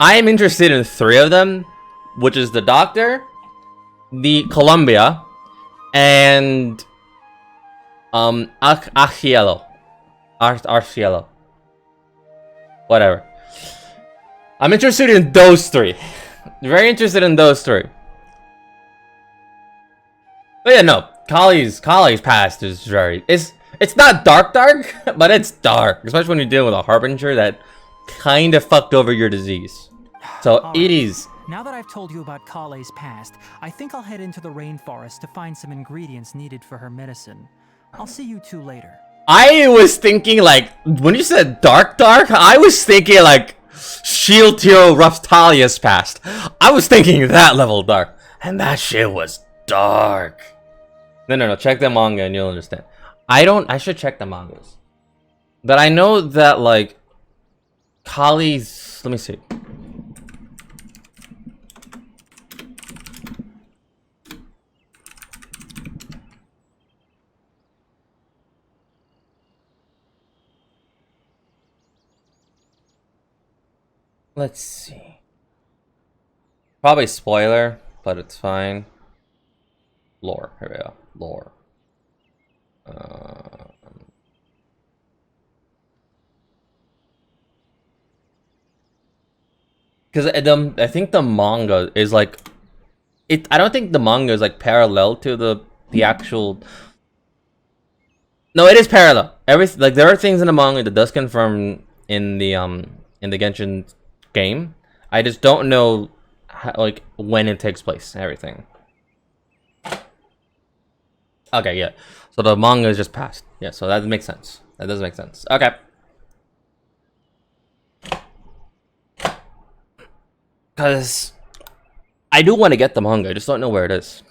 am interested in 3 of them, which is the Doctor, the Columbia, and Arcielo. Whatever. I'm interested in those 3. Very interested in those 3. But yeah, no. Kali's past is very... It's not dark, but it's dark. Especially when you're dealing with a Harbinger that kind of fucked over your disease. So All right. it is... Now that I've told you about Kale's past, I think I'll head into the rainforest to find some ingredients needed for her medicine. I'll see you 2 later. I was thinking, like, when you said dark, I was thinking, like, Shield Hero Raphtalia's past. I was thinking that level dark. And that shit was dark. No. Check the manga and you'll understand. I should check the mangas. But I know that, like, Kali's... Let me see. Let's see. Probably spoiler, but it's fine. Lore. Here we go. Lore. Because I think the manga is like... I don't think the manga is like parallel to the actual... No, it is parallel. Like there are things in the manga that does confirm in the Genshin game. I just don't know how, like when it takes place and everything. Okay, yeah. So the manga is just past. Yeah, so that makes sense. That does make sense. Okay. Because I do want to get the manga. I just don't know where it is.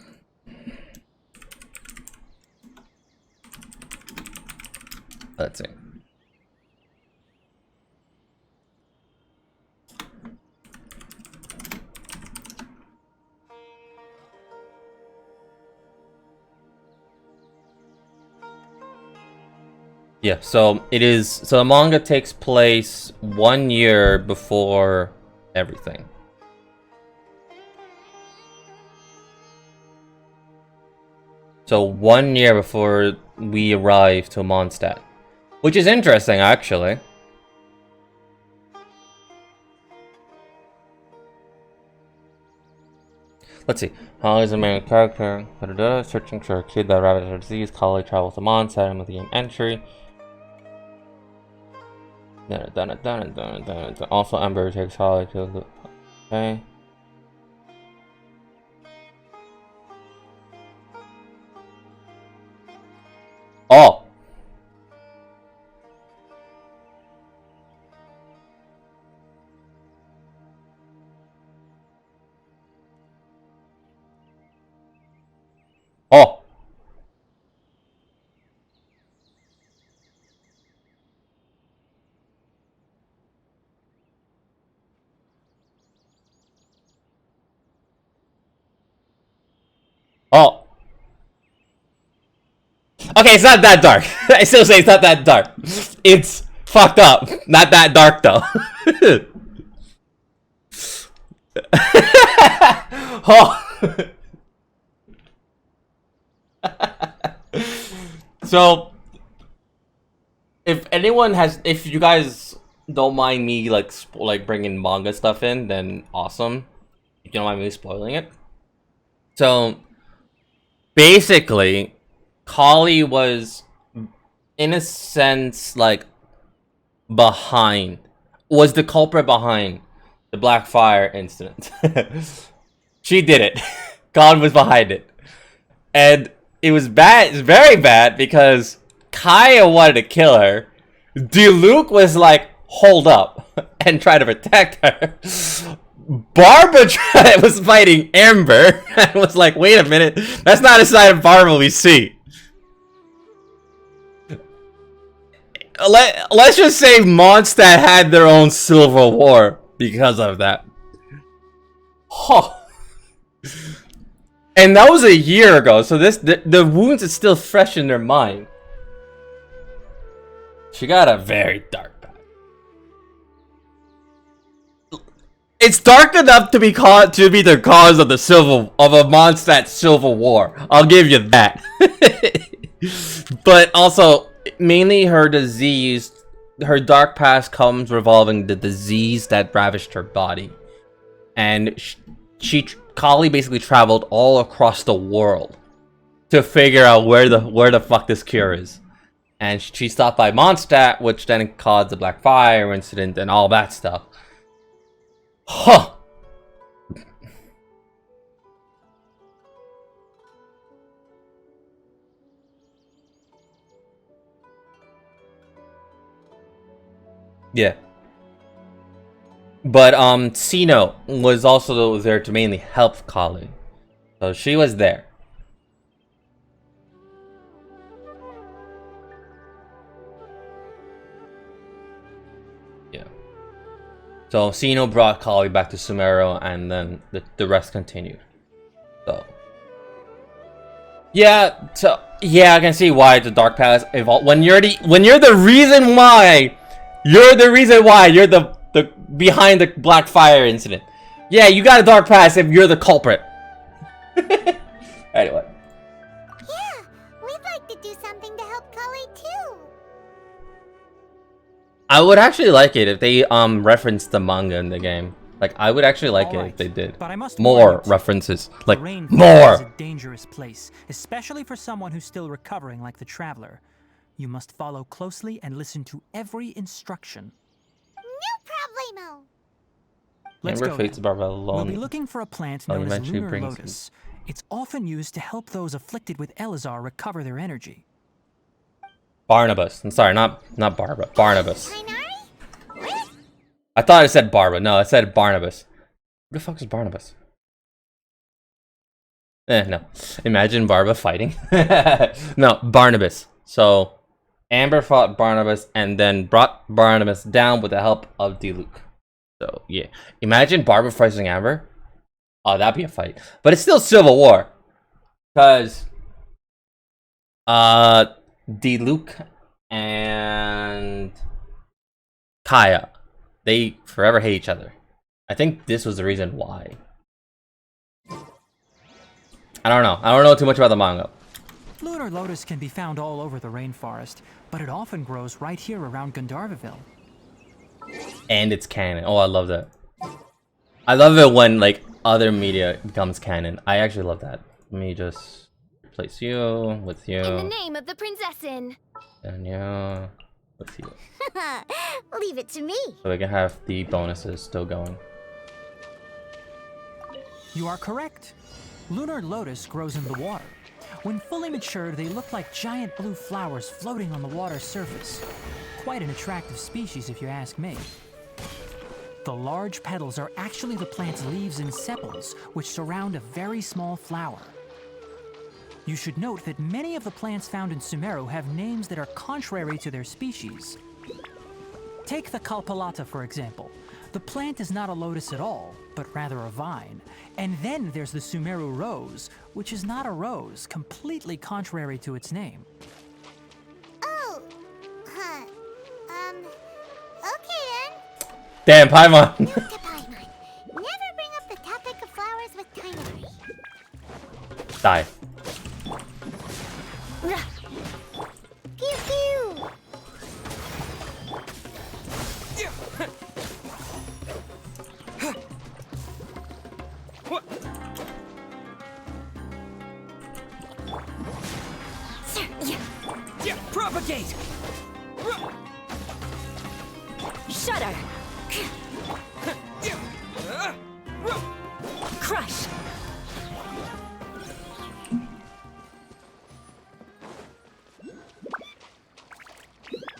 Let's see. Yeah, so it is. So the manga takes place 1 year before everything. So 1 year before we arrive to Mondstadt, which is interesting, actually. Let's see. Holly is the main character. Searching for a kid that ravaged her disease. Holly travels to Mondstadt and with the game entry. Also, Ember takes Holly to the... Okay. Oh! Oh! Oh! Okay, it's not that dark. I still say it's not that dark. It's fucked up. Not that dark, though. Oh! So, if anyone has, if you guys don't mind me like bringing manga stuff in, then awesome. If you don't mind me spoiling it. So, basically, Kali was, in a sense, like was the culprit behind the Black Fire incident. She did it. God was behind it. And it was bad. It's very bad because Kaya wanted to kill her. Diluc was like, hold up, and try to protect her. Barba was fighting Amber and was like, wait a minute, that's not a side of Barba we see. Let's just say Mondstadt had their own civil war because of that. Huh. And that was a year ago, so the wounds is still fresh in their mind. She got a very dark past. It's dark enough to be the cause of a Mondstadt civil war. I'll give you that. But also, mainly her disease, her dark past comes revolving the disease that ravished her body, and Kali basically traveled all across the world to figure out where the fuck this cure is. And she stopped by Mondstadt, which then caused the Black Fire incident and all that stuff. Huh. Yeah. But Sino was also there to mainly help Kali. So she was there. Yeah. So Sino brought Kali back to Sumeru, and then the rest continued. So yeah, I can see why the Dark Palace evolved. When you're the reason why you're the behind the Black Fire incident. Yeah, you got a Dark Past if you're the culprit. Anyway. Yeah, we'd like to do something to help Kali too. I would actually like it if they referenced the manga in the game. Like, I would actually like it if they did. But I must more warn you, references. Like, the rainforest more! is a dangerous place, especially for someone who's still recovering like the Traveler. You must follow closely and listen to every instruction. No problemo. Let's Amber go Fate's then. Barbara alone. We'll be looking for a plant known as eventually Lunar brings Lotus. It's often used to help those afflicted with Elazar recover their energy. Barnabas. I'm sorry, not Barbara. Barnabas. Tainari? What? I thought I said Barbara. No, I said Barnabas. Who the fuck is Barnabas? No. Imagine Barbara fighting. No, Barnabas. So, Amber fought Barnabas and then brought Barnabas down with the help of Diluc. So, yeah. Imagine Barbara fighting Amber. Oh, that'd be a fight. But it's still Civil War. Because, Diluc and Kaya, they forever hate each other. I think this was the reason why. I don't know too much about the manga. Lunar Lotus can be found all over the rainforest, but it often grows right here around Gandharvaville. And it's canon. Oh, I love that. I love it when, like, other media becomes canon. I actually love that. Let me just replace you with you. In the name of the Princessin. And you with you. Leave it to me. So we can have the bonuses still going. You are correct. Lunar Lotus grows in the water. When fully matured, they look like giant blue flowers floating on the water's surface. Quite an attractive species, if you ask me. The large petals are actually the plant's leaves and sepals, which surround a very small flower. You should note that many of the plants found in Sumeru have names that are contrary to their species. Take the Kalpalata, for example. The plant is not a lotus at all, but rather a vine. And then there's the Sumeru rose, which is not a rose, completely contrary to its name. Oh, huh. Okay then. Damn, Paimon! Note to Paimon. Never bring up the topic of flowers with Tainari. Die. Yeah, propagate! Shudder! Crush!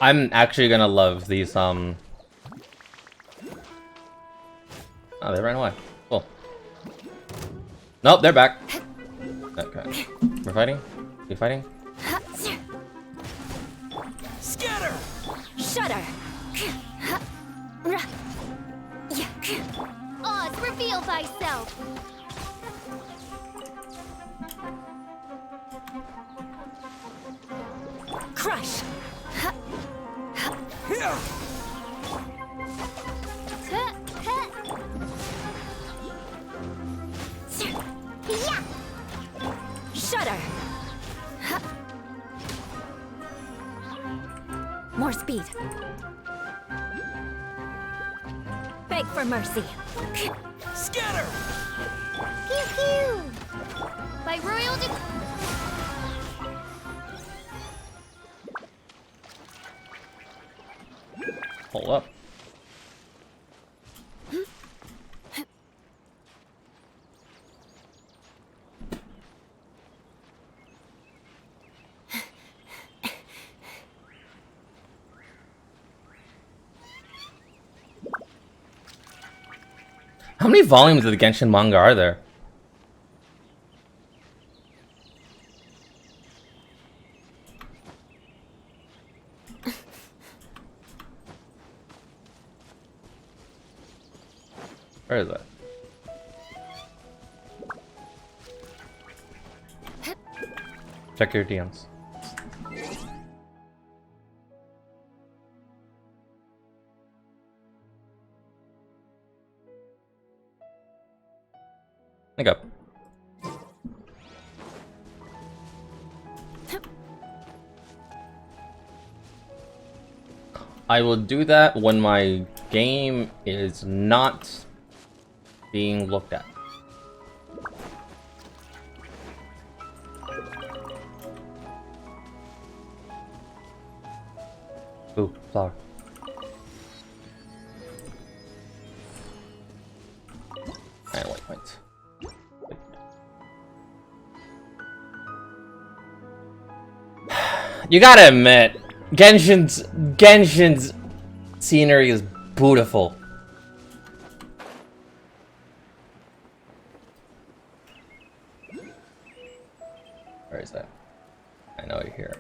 I'm actually gonna love these, Oh, they ran away. Cool. Nope, they're back. Okay. We're fighting? You fighting? Scatter! Shudder! Oz, reveal thyself! Crush! Shudder! More speed. Beg for mercy. Scatter! Pew pew! By royal Hold up. How many volumes of the Genshin manga are there? Where is that? Check your DMs. Pick up. I will do that when my game is not being looked at. Ooh, flower. And white points. You gotta admit, Genshin's scenery is beautiful. Where is that? I know you're here.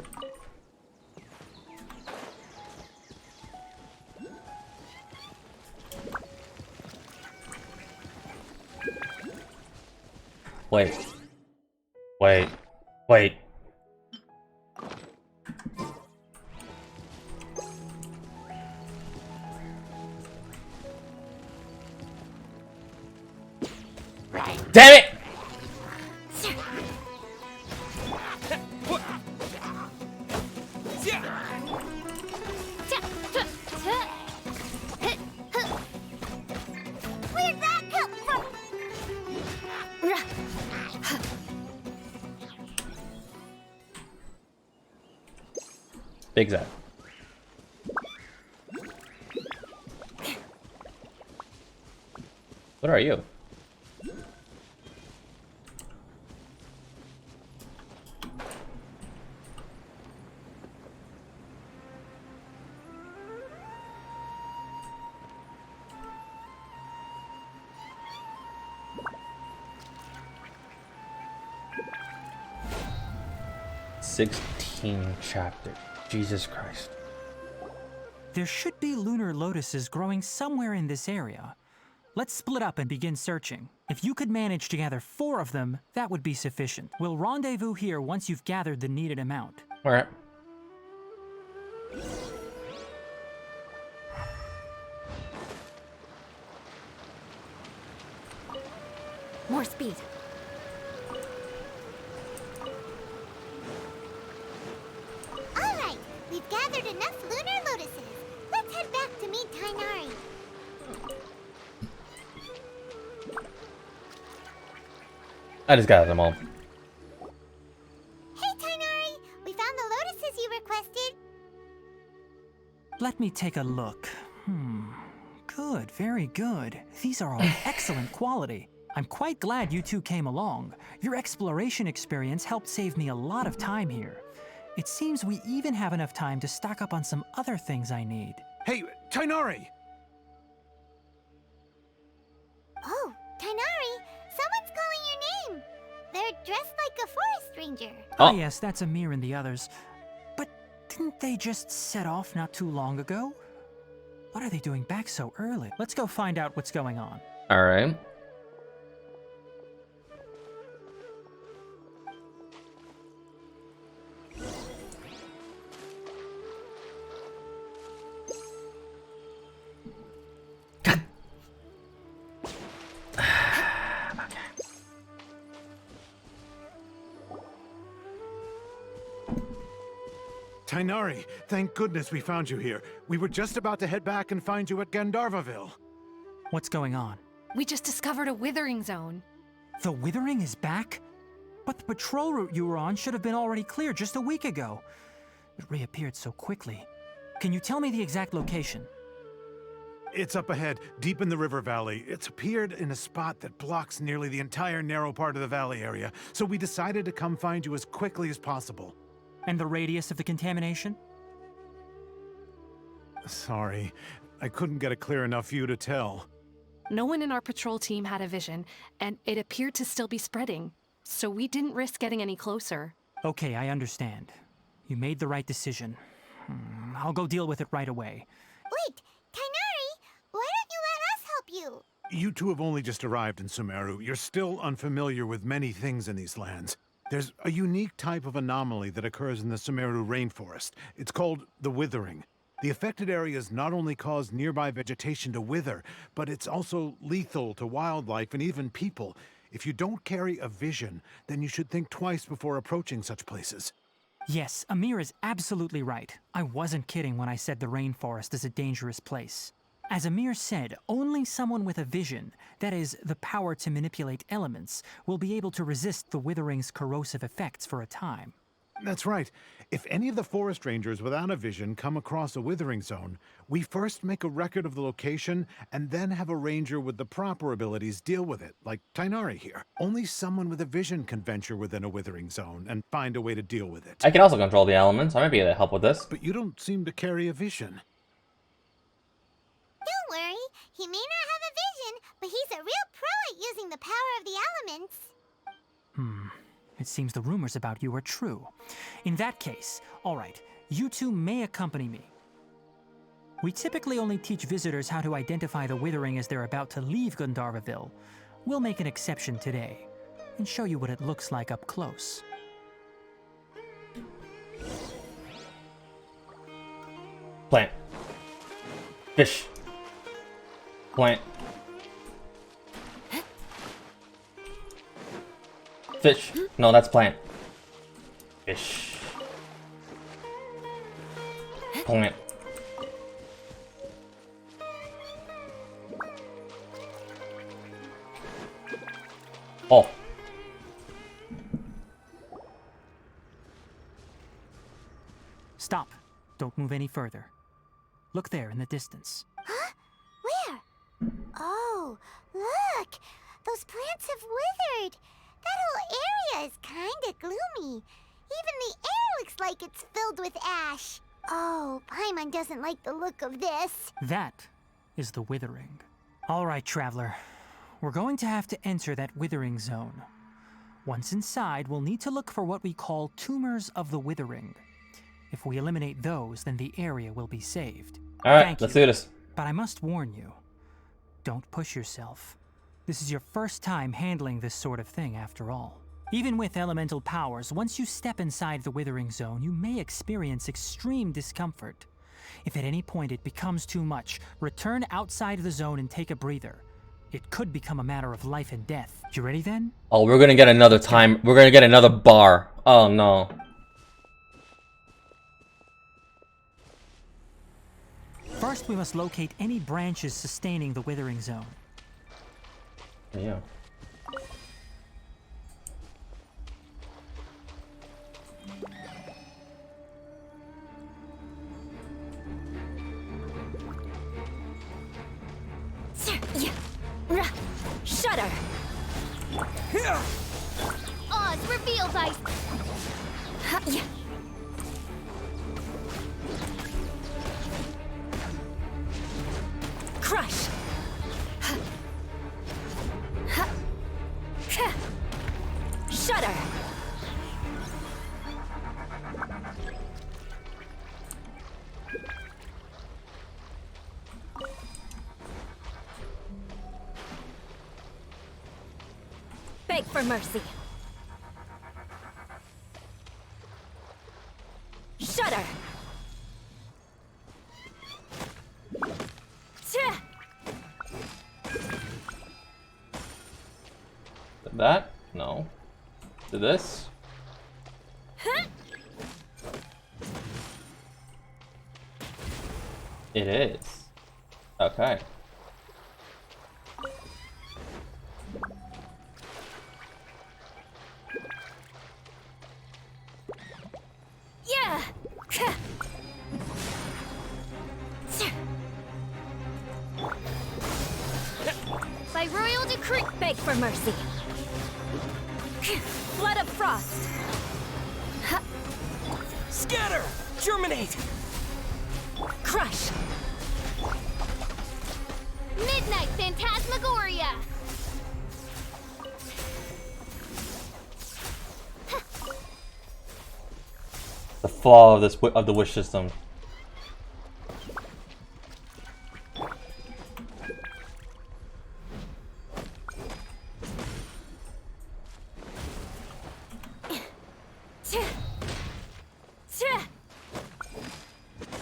Wait. Wait. Wait. Damn it! Where'd that come from? Big Zap. What are you? Chapter. Jesus Christ. There should be lunar lotuses growing somewhere in this area. Let's split up and begin searching. If you could manage to gather 4 of them, that would be sufficient. We'll rendezvous here once you've gathered the needed amount. Alright. More speed. All right, we've gathered enough lunar lotuses. Let's head back to meet Tainari. I just got them all. Hey, Tainari! We found the lotuses you requested. Let me take a look. Good, very good. These are all excellent quality. I'm quite glad you two came along. Your exploration experience helped save me a lot of time here. It seems we even have enough time to stock up on some other things I need. Hey, Tainari! Oh, Tainari! Someone's calling your name! They're dressed like a forest ranger. Oh, yes, that's Amir and the others. But didn't they just set off not too long ago? What are they doing back so early? Let's go find out what's going on. All right. Tainari, thank goodness we found you here. We were just about to head back and find you at Gandharvaville. What's going on? We just discovered a withering zone. The Withering is back? But the patrol route you were on should have been already cleared just a week ago. It reappeared so quickly. Can you tell me the exact location? It's up ahead, deep in the river valley. It's appeared in a spot that blocks nearly the entire narrow part of the valley area, so we decided to come find you as quickly as possible. And the radius of the contamination? Sorry, I couldn't get a clear enough view to tell. No one in our patrol team had a vision, and it appeared to still be spreading. So we didn't risk getting any closer. Okay, I understand. You made the right decision. I'll go deal with it right away. Wait, Tainari! Why don't you let us help you? You two have only just arrived in Sumeru. You're still unfamiliar with many things in these lands. There's a unique type of anomaly that occurs in the Sumeru rainforest. It's called the Withering. The affected areas not only cause nearby vegetation to wither, but it's also lethal to wildlife and even people. If you don't carry a vision, then you should think twice before approaching such places. Yes, Amir is absolutely right. I wasn't kidding when I said the rainforest is a dangerous place. As Amir said, only someone with a vision, that is, the power to manipulate elements, will be able to resist the Withering's corrosive effects for a time. That's right. If any of the forest rangers without a vision come across a withering zone, we first make a record of the location and then have a ranger with the proper abilities deal with it, like Tainari here. Only someone with a vision can venture within a withering zone and find a way to deal with it. I can also control the elements. I might be able to help with this. But you don't seem to carry a vision. Don't worry, he may not have a vision, but he's a real pro at using the power of the elements. It seems the rumors about you are true. In that case, all right, you two may accompany me. We typically only teach visitors how to identify the Withering as they're about to leave Gandharvaville. We'll make an exception today and show you what it looks like up close. Plant. Fish. Plant. Fish. No, that's plant. Fish. Plant. Oh. Stop. Don't move any further. Look there in the distance. Huh? Where? Oh, look! Those plants have withered! That whole area is kinda gloomy. Even the air looks like it's filled with ash. Oh, Paimon doesn't like the look of this. That is the Withering. All right, traveler. We're going to have to enter that Withering zone. Once inside, we'll need to look for what we call tumors of the Withering. If we eliminate those, then the area will be saved. Alright, let's do this. But I must warn you, don't push yourself. This is your first time handling this sort of thing, after all. Even with elemental powers, once you step inside the Withering Zone, you may experience extreme discomfort. If at any point it becomes too much, return outside the zone and take a breather. It could become a matter of life and death. You ready then? Oh, we're gonna get another time. We're gonna get another bar. Oh no. First, we must locate any branches sustaining the Withering Zone. Yeah. Shudder! Oz, reveal thy... Crush! Shudder! Beg for mercy. Shudder! Did that? No. Did this? It is. Okay. Yeah! By royal decree, beg for mercy. Flood of frost. Scatter! Germinate! Crush. Midnight Phantasmagoria. The flaw of this of the wish system.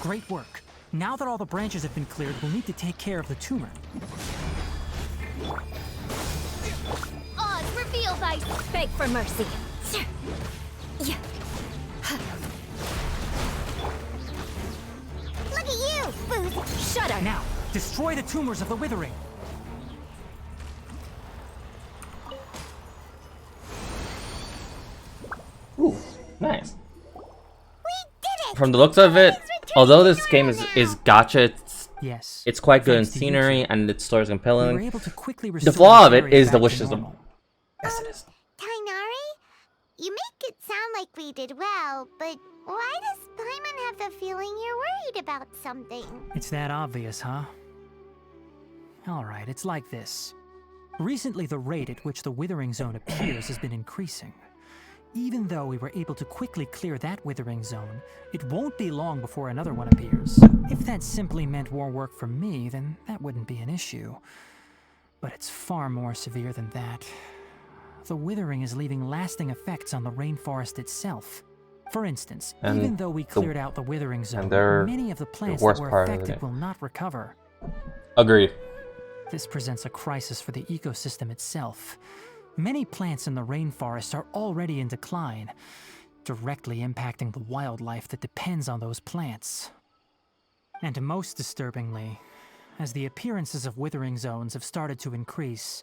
Great work. Now that all the branches have been cleared, we'll need to take care of the tumor. Oz, reveal thy... Beg for mercy. Look at you, Booth. Shudder. Now, destroy the tumors of the withering. Ooh, nice. We did it! From the looks of it, although this game is gacha, Yes. it's quite good in Thanks to you scenery two. and its story is We were compelling. able to quickly The restore flaw of the it area is the back wish to system. normal. Yes, it is. Tainari, you make it sound like we did well, but why does Paimon have the feeling you're worried about something? It's that obvious, huh? Alright, it's like this. Recently, the rate at which the withering zone appears has been increasing. Even though we were able to quickly clear that withering zone, it won't be long before another one appears. If that simply meant more work for me, then that wouldn't be an issue. But it's far more severe than that. The withering is leaving lasting effects on the rainforest itself. For instance, And even though we cleared out the withering zone, they're many of the plants worst that were part of affected it. will not recover. Agreed. This presents a crisis for the ecosystem itself. Many plants in the rainforest are already in decline, directly impacting the wildlife that depends on those plants. And most disturbingly, as the appearances of withering zones have started to increase,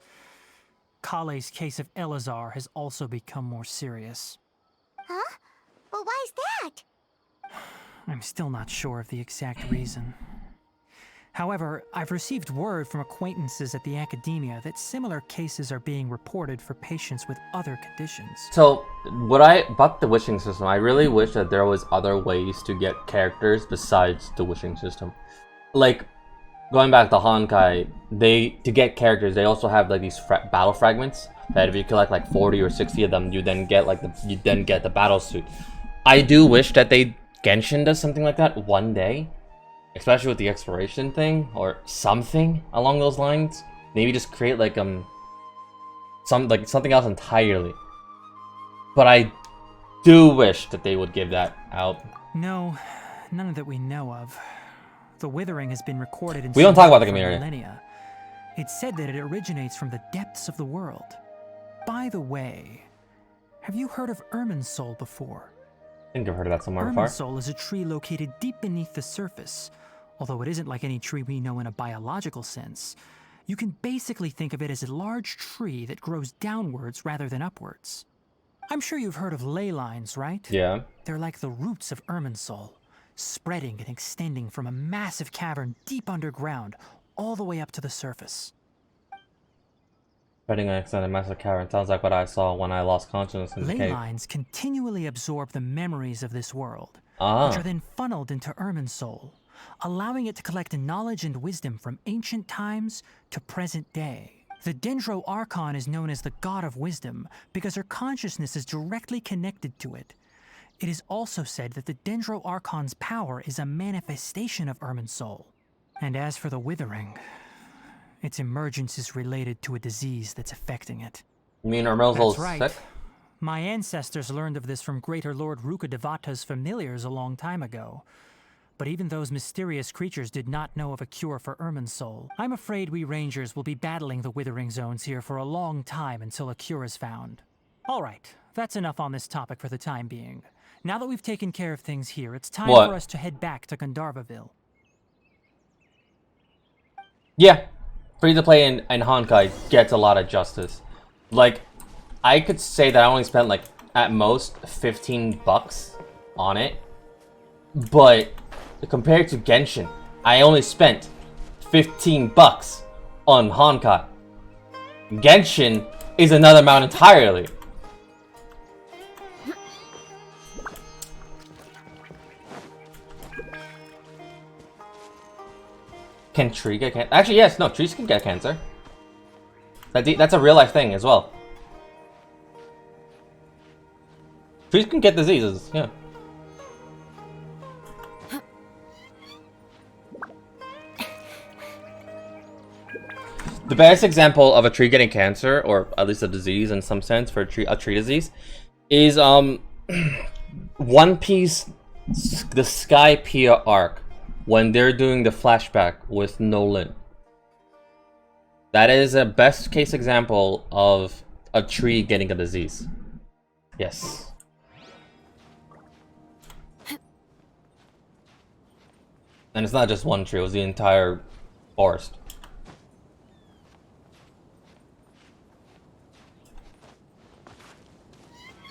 Kale's case of Elazar has also become more serious. Huh? But why's that? I'm still not sure of the exact reason. However, I've received word from acquaintances at the academia that similar cases are being reported for patients with other conditions. So, about the wishing system, I really wish that there was other ways to get characters besides the wishing system. Like, going back to Honkai, to get characters, they also have like these battle fragments that if you collect like 40 or 60 of them, you then get the battle suit. I do wish that Genshin does something like that one day. Especially with the exploration thing, or something along those lines. Maybe just create like something else entirely. But I do wish that they would give that out. No, none that we know of. The withering has been recorded in We don't talk about the for community. millennia. It's said that it originates from the depths of the world. By the way, have you heard of Irminsul before? I think I've heard of that somewhere before. Irminsul is a tree located deep beneath the surface. Although it isn't like any tree we know in a biological sense, you can basically think of it as a large tree that grows downwards rather than upwards. I'm sure you've heard of ley lines, right? Yeah. They're like the roots of Irminsul, spreading and extending from a massive cavern deep underground all the way up to the surface. Spreading an extended massive cavern sounds like what I saw when I lost consciousness in the Ley cave. lines continually absorb the memories of this world, Ah. which are then funneled into Irminsul, allowing it to collect knowledge and wisdom from ancient times to present day. The Dendro Archon is known as the God of Wisdom because her consciousness is directly connected to it. It is also said that the Dendro Archon's power is a manifestation of Irminsul. And as for the Withering, its emergence is related to a disease that's affecting it. You mean Irminsul's That's right. sick? My ancestors learned of this from Greater Lord Rukadevata's familiars a long time ago. But even those mysterious creatures did not know of a cure for Irminsul. I'm afraid we Rangers will be battling the Withering Zones here for a long time until a cure is found. Alright, that's enough on this topic for the time being. Now that we've taken care of things here, it's time What? for us to head back to Gandharvaville. Yeah. Free to play in Honkai gets a lot of justice. Like, I could say that I only spent like at most $15 on it. But compared to Genshin, I only spent $15 on Honkai. Genshin is another amount entirely. Can tree get cancer? Actually, yes, no, trees can get cancer. That's a real life thing as well. Trees can get diseases, yeah. The best example of a tree getting cancer, or at least a disease in some sense for a tree disease, is One Piece, the Skypiea arc, when they're doing the flashback with Nolan. That is a best case example of a tree getting a disease. Yes. And it's not just one tree, it was the entire forest.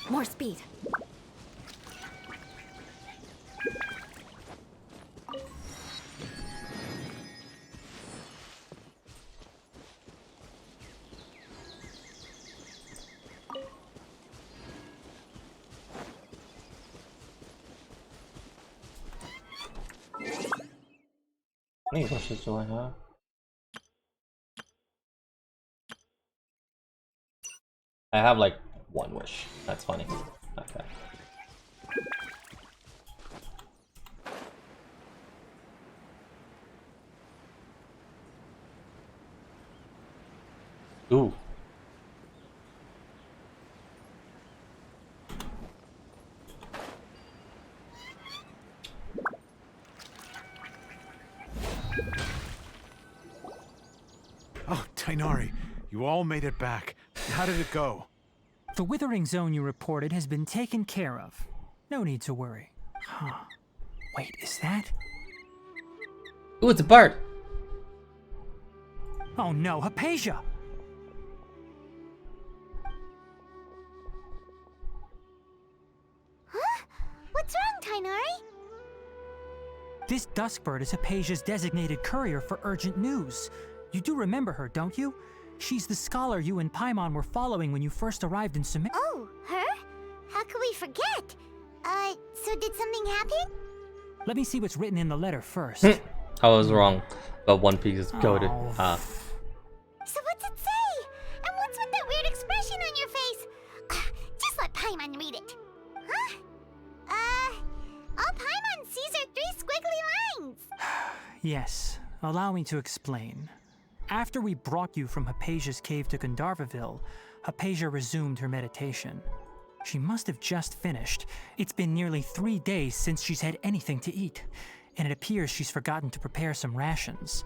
More speed. How many wishes do I have? I have like one wish. That's funny. Okay. Ooh. Oh, Tainari, you all made it back. How did it go? The Withering Zone you reported has been taken care of. No need to worry. Huh. Wait, is that? Ooh, it's a bird. Oh no, Hypatia! Huh? What's wrong, Tainari? This Duskbird is Hypatia's designated courier for urgent news. You do remember her, don't you? She's the scholar you and Paimon were following when you first arrived in Sumeru. Oh, her? How could we forget? So did something happen? Let me see what's written in the letter first. I was wrong. But One Piece is coded. Oh. So what's it say? And what's with that weird expression on your face? Just let Paimon read it. Huh? All Paimon sees are 3 squiggly lines. Yes, allow me to explain. After we brought you from Hypatia's cave to Gandharvaville, Hypatia resumed her meditation. She must have just finished. It's been nearly 3 days since she's had anything to eat, and it appears she's forgotten to prepare some rations.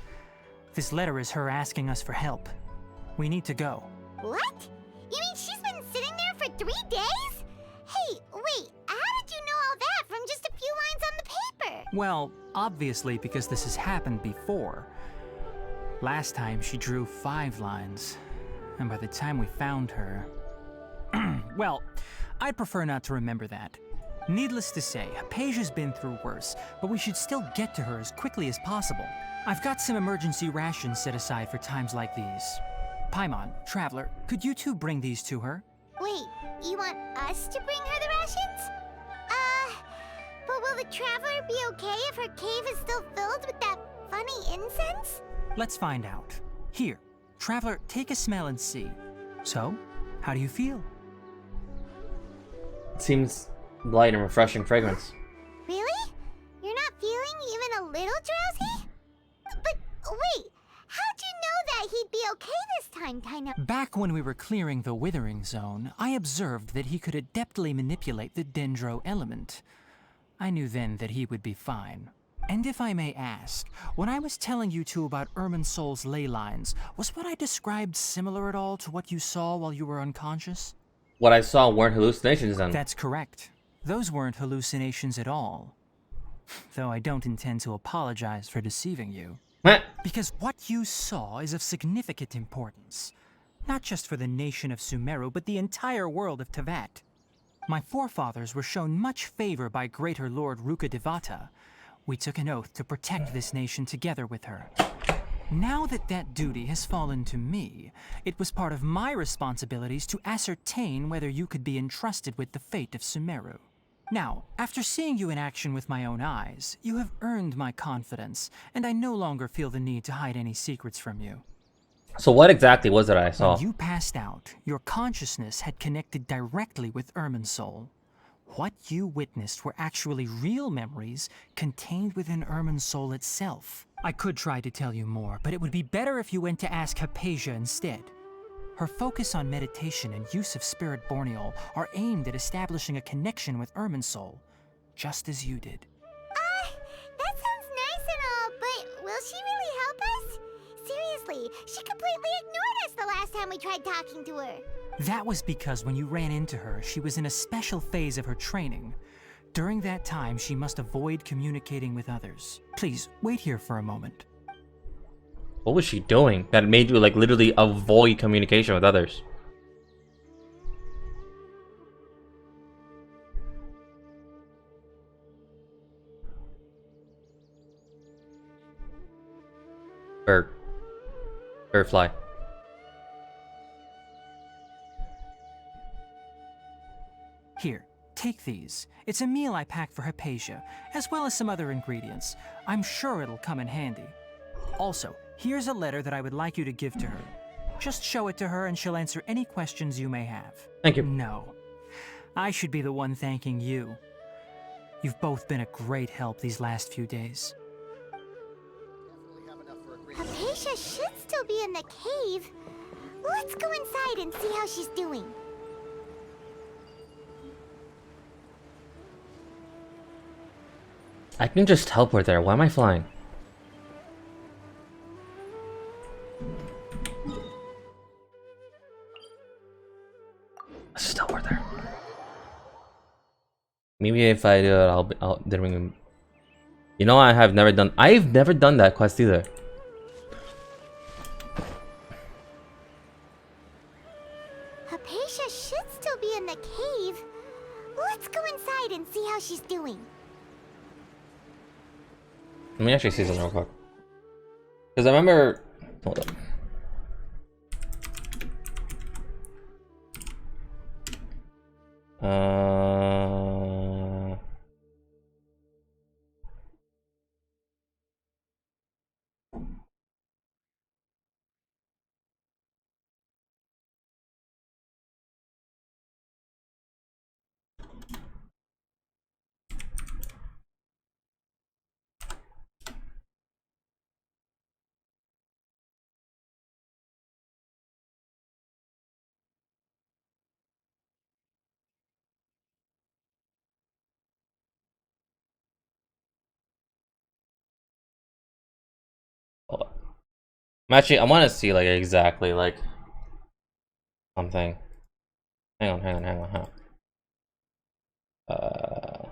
This letter is her asking us for help. We need to go. What? You mean she's been sitting there for 3 days? Hey, wait, how did you know all that from just a few lines on the paper? Well, obviously because this has happened before. Last time she drew 5 lines, and by the time we found her... Well, I'd prefer not to remember that. Needless to say, Hypatia's been through worse, but we should still get to her as quickly as possible. I've got some emergency rations set aside for times like these. Paimon, Traveler, could you two bring these to her? Wait, you want us to bring her the rations? But will the Traveler be okay if her cave is still filled with that funny incense? Let's find out. Here, Traveler, take a smell and see. So, how do you feel? It seems light and refreshing fragrance. Really? You're not feeling even a little drowsy? But wait, how'd you know that he'd be okay this time, Taina? Back when we were clearing the Withering Zone, I observed that he could adeptly manipulate the Dendro element. I knew then that he would be fine. And if I may ask, when I was telling you two about Irminsol's ley lines, was what I described similar at all to what you saw while you were unconscious? What I saw weren't hallucinations then. That's correct. Those weren't hallucinations at all. Though I don't intend to apologize for deceiving you. Because what you saw is of significant importance. Not just for the nation of Sumeru, but the entire world of Tevat. My forefathers were shown much favor by Greater Lord Rukkhadevata. We took an oath to protect this nation together with her. Now that that duty has fallen to me, it was part of my responsibilities to ascertain whether you could be entrusted with the fate of Sumeru. Now, after seeing you in action with my own eyes, you have earned my confidence, and I no longer feel the need to hide any secrets from you. So what exactly was it I saw? When you passed out, your consciousness had connected directly with Irminsul. What you witnessed were actually real memories contained within Irminsul itself. I could try to tell you more, but it would be better if you went to ask Hypatia instead. Her focus on meditation and use of Spirit Borneol are aimed at establishing a connection with Irminsul, just as you did. That sounds nice and all, but will she really help us? Seriously, she completely ignored us the last time we tried talking to her. That was because when you ran into her, she was in a special phase of her training. During that time, she must avoid communicating with others. Please, wait here for a moment. What was she doing that made you like literally avoid communication with others? Bird. Bird fly. Here, take these. It's a meal I packed for Hypatia, as well as some other ingredients. I'm sure it'll come in handy. Also, here's a letter that I would like you to give to her. Just show it to her and she'll answer any questions you may have. Thank you. No. I should be the one thanking you. You've both been a great help these last few days. Hypatia should still be in the cave. Let's go inside and see how she's doing. I can just teleport there. Why am I flying? Let's just teleport there. Maybe if I do it, I'll then we can... You know, I've never done that quest either. Hypatia should still be in the cave. Let's go inside and see how she's doing. Let me actually see something real quick. Because I remember... Hold up. Hold up. Actually, I want to see like exactly like something. Hang on. Uh...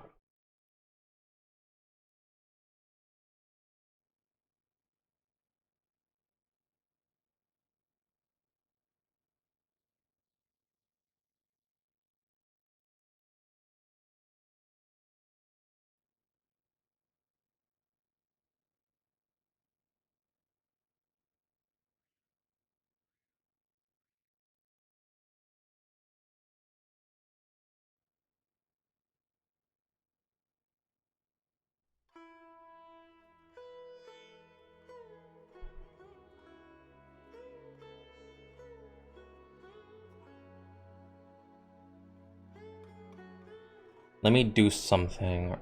Let me do something